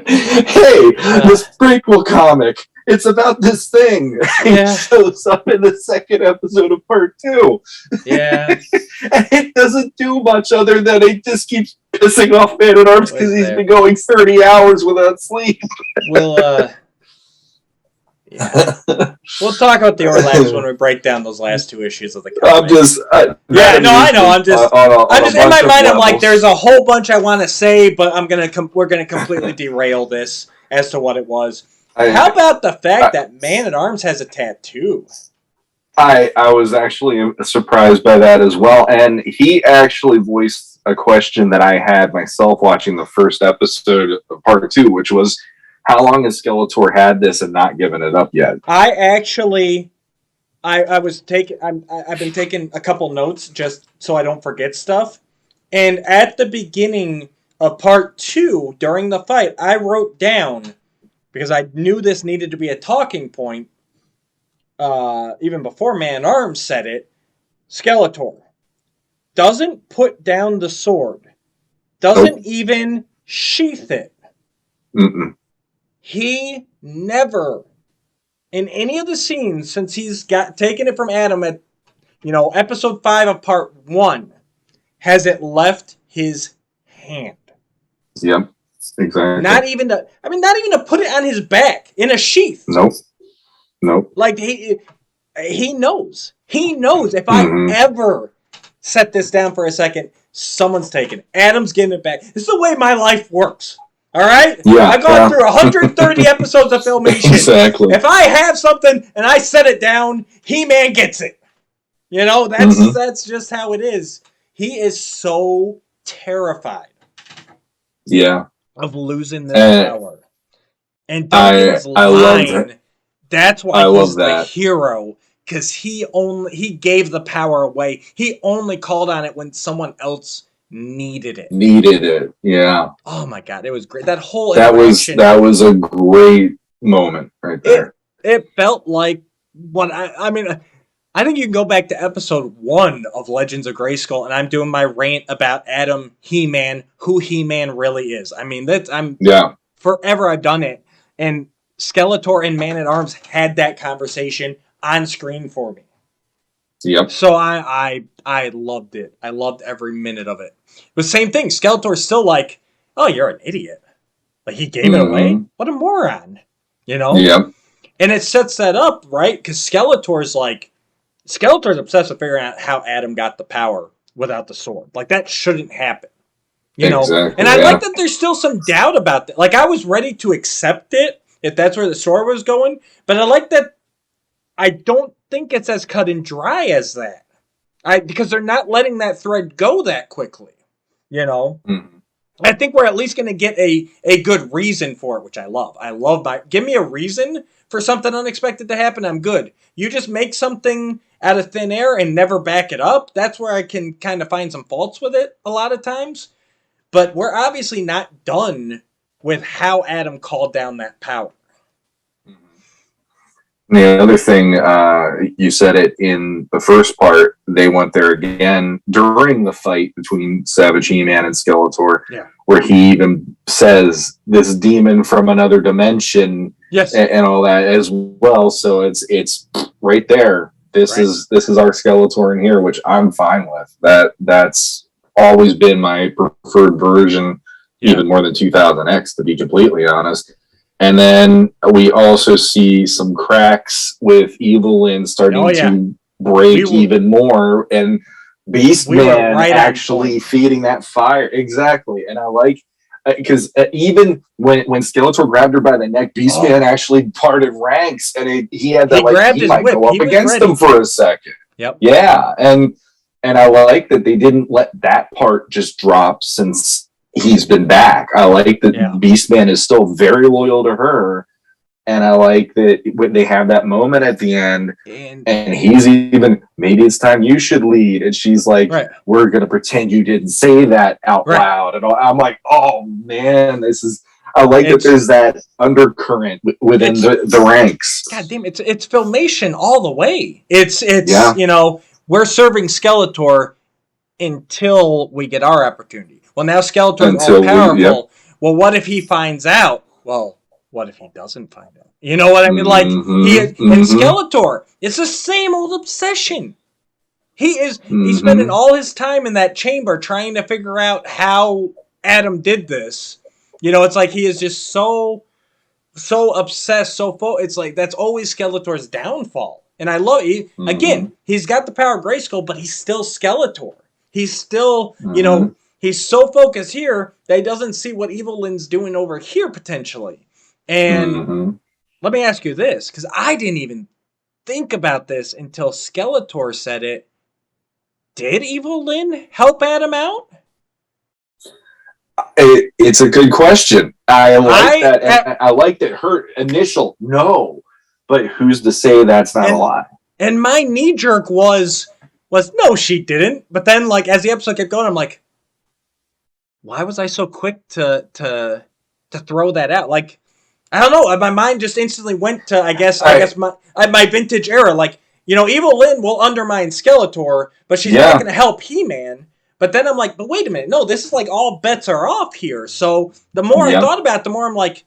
S3: Hey, this prequel comic. It's about this thing.
S2: Yeah.
S3: It shows up in the second episode of part 2.
S2: Yeah.
S3: And it doesn't do much other than it just keeps pissing off Man at Arms because he's been going 30 hours without sleep.
S2: We'll talk about the Orlax when we break down those last 2 issues of the comic.
S3: I know.
S2: I'm just in my mind. I'm like, there's a whole bunch I want to say, but we're gonna completely derail this as to what it was. How about the fact that Man at Arms has a tattoo?
S3: I was actually surprised by that as well, and he actually voiced a question that I had myself watching the first episode of part 2, which was, how long has Skeletor had this and not given it up yet?
S2: I've been taking a couple notes just so I don't forget stuff, and at the beginning of part 2, during the fight, I wrote down, because I knew this needed to be a talking point, even before Man at Arms said it, Skeletor doesn't put down the sword, doesn't even sheath it.
S3: Mm-mm.
S2: He never in any of the scenes since he's got taken it from Adam at, episode 5 of part 1, has it left his hand.
S3: Yep, exactly.
S2: Not even to put it on his back in a sheath.
S3: Nope.
S2: Like he knows. He knows if I ever set this down for a second, someone's taking it. Adam's getting it back. This is the way my life works. All right?
S3: Yeah,
S2: I've gone through 130 episodes of Filmation.
S3: Exactly.
S2: If I have something and I set it down, He-Man gets it. That's just how it is. He is so terrified.
S3: Yeah.
S2: Of losing this power. And Duncan's line, that's why he's the hero. Because he gave the power away. He only called on it when someone else needed it.
S3: Yeah.
S2: Oh my God, it was great. That whole interaction.
S3: That was a great moment right there.
S2: It felt like what I think you can go back to episode 1 of Legends of Grayskull, and I'm doing my rant about Adam, He-Man, who He-Man really is. Forever I've done it, and Skeletor and Man-at-Arms had that conversation on screen for me.
S3: Yep.
S2: So I loved it. I loved every minute of it. But same thing. Skeletor's still like, oh, you're an idiot. Like, he gave it away? What a moron.
S3: Yep.
S2: And it sets that up, right? Because Skeletor's obsessed with figuring out how Adam got the power without the sword. Like, that shouldn't happen.
S3: Exactly,
S2: and I like that there's still some doubt about that. Like, I was ready to accept it if that's where the sword was going. But I like that I don't think it's as cut and dry as that. Because they're not letting that thread go that quickly. I think we're at least going to get a good reason for it, which I love. Give me a reason for something unexpected to happen, I'm good. You just make something out of thin air and never back it up. That's where I can kind of find some faults with it a lot of times. But we're obviously not done with how Adam called down that power.
S3: The other thing, you said it in the first part, they went there again during the fight between Savage He-Man and Skeletor, where he even says this demon from another dimension, and all that as well. So it's right there. This is our Skeletor in here, which I'm fine with. That's always been my preferred version, even more than 2000X, to be completely honest. And then we also see some cracks with Evil Lyn starting to break even more, and Beastman actually feeding that fire. Exactly. And I like, because even when Skeletor grabbed her by the neck, Beastman actually parted ranks, and he had that, he might go up against him for a second.
S2: Yep.
S3: Yeah. And I like that they didn't let that part just drop since he's been back. I like that Beastman is still very loyal to her, and I like that when they have that moment at the end, and he's even, maybe it's time you should lead, and she's like, we're gonna pretend you didn't say that out loud, and I'm like, oh man, I like that there's that undercurrent within the ranks.
S2: God damn, it's Filmation all the way. It's we're serving Skeletor until we get our opportunity. Well, now Skeletor's all powerful. Well, what if he finds out? Well, what if he doesn't find out? You know what I mean? Like, and Skeletor, it's the same old obsession. He's spending all his time in that chamber trying to figure out how Adam did this. It's like he is just so obsessed, it's like that's always Skeletor's downfall. And I love again, he's got the power of Grayskull, but he's still Skeletor. He's still, he's so focused here that he doesn't see what Evil Lyn's doing over here potentially. And let me ask you this, because I didn't even think about this until Skeletor said it. Did Evil Lyn help Adam out?
S3: It's a good question. I like that. And I like that her initial no, but who's to say that's not a lie?
S2: And my knee jerk was no, she didn't. But then, like, as the episode kept going, I'm like, why was I so quick to throw that out? Like, I don't know. My mind just instantly went to I guess my vintage era. Like, Evil Lyn will undermine Skeletor, but she's not going to help He-Man. But then I'm like, but wait a minute. No, this is like all bets are off here. So the more I thought about it, the more I'm like,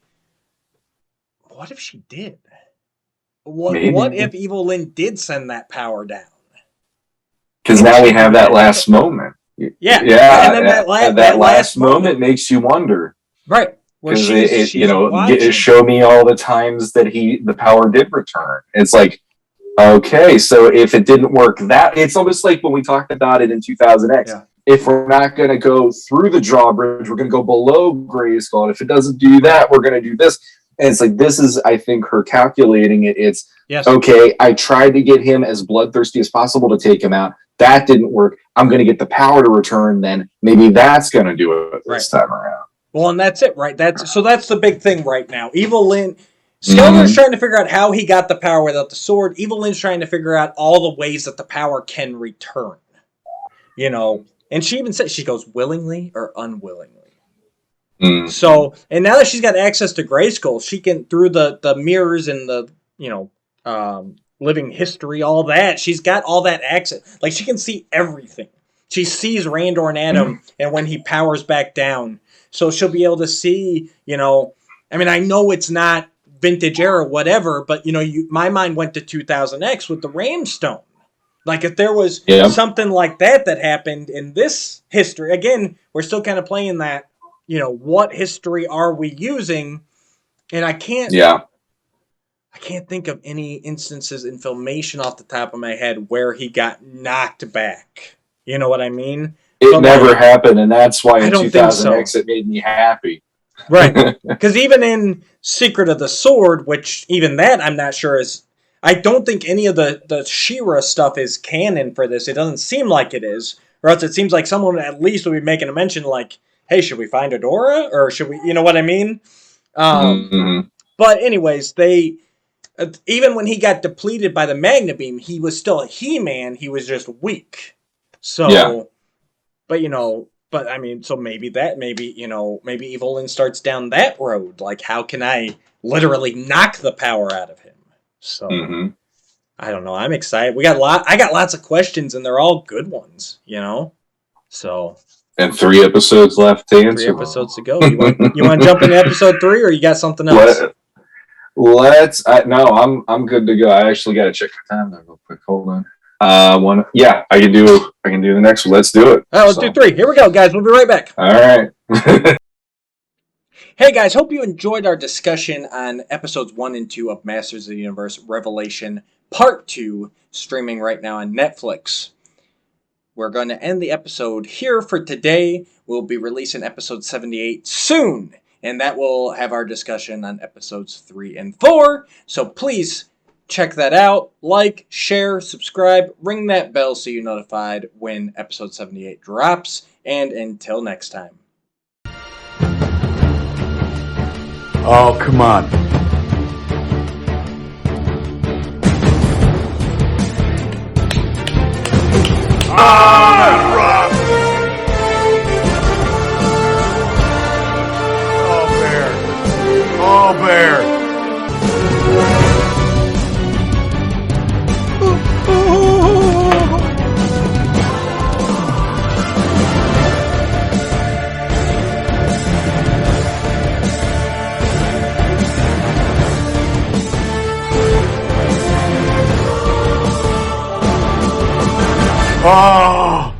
S2: what if she did? what if Evil Lyn did send that power down?
S3: Because now we have that last moment.
S2: Yeah.
S3: And
S2: then
S3: that last moment makes you wonder.
S2: Right.
S3: Because show me all the times that the power did return. It's like, okay, so if it didn't work, it's almost like when we talked about it in 2000X.
S2: Yeah.
S3: If we're not going to go through the drawbridge, we're going to go below Grayskull. And if it doesn't do that, we're going to do this. And it's like, this is, I think, her calculating it. It's, okay, I tried to get him as bloodthirsty as possible to take him out. That didn't work. I'm going to get the power to return then. Maybe that's going to do it this time around.
S2: Well, and that's it, right? That's the big thing right now. Evil Lyn, Skeletor's trying to figure out how he got the power without the sword. Evil Lyn's trying to figure out all the ways that the power can return. And she even said, she goes, willingly or unwillingly. So, and now that she's got access to Grayskull, she can, through the mirrors and the, living history, all that, she's got all that access. Like, she can see everything. She sees Randor and Adam, and when he powers back down. So she'll be able to see, I know it's not vintage era, whatever, but, my mind went to 2000X with the Ramstone. Like, if there was something like that happened in this history, again, we're still kind of playing that, what history are we using? And I can't think of any instances in Filmation off the top of my head where he got knocked back. You know what I mean?
S3: It never happened, and that's why in 2000X it made me happy.
S2: Right. Because even in Secret of the Sword, which even that I'm not sure is... I don't think any of the She-Ra stuff is canon for this. It doesn't seem like it is. Or else it seems like someone at least would be making a mention like, hey, should we find Adora? Or should we... You know what I mean? But anyways, they... even when he got depleted by the Magna Beam, he was still a He-Man. He was just weak. So... But, so maybe Evil Lyn starts down that road. Like, how can I literally knock the power out of him? So, I don't know. I'm excited. I got lots of questions, and they're all good ones, So. And
S3: 3 episodes left to answer.
S2: 3 episodes to go. You want to jump into episode 3, or you got something else?
S3: I'm good to go. I actually got to check my time there real quick. Hold on. I can do the next one. Let's do it.
S2: All right, let's do 3. Here we go, guys. We'll be right back.
S3: All right.
S2: Hey, guys. Hope you enjoyed our discussion on episodes 1 and 2 of Masters of the Universe Revelation Part 2, streaming right now on Netflix. We're going to end the episode here for today. We'll be releasing episode 78 soon, and that will have our discussion on episodes 3 and 4. So please check that out. Like, share, subscribe, ring that bell so you're notified when episode 78 drops. And until next time.
S4: Oh, come on. Ah, rock! Oh, bear. Oh!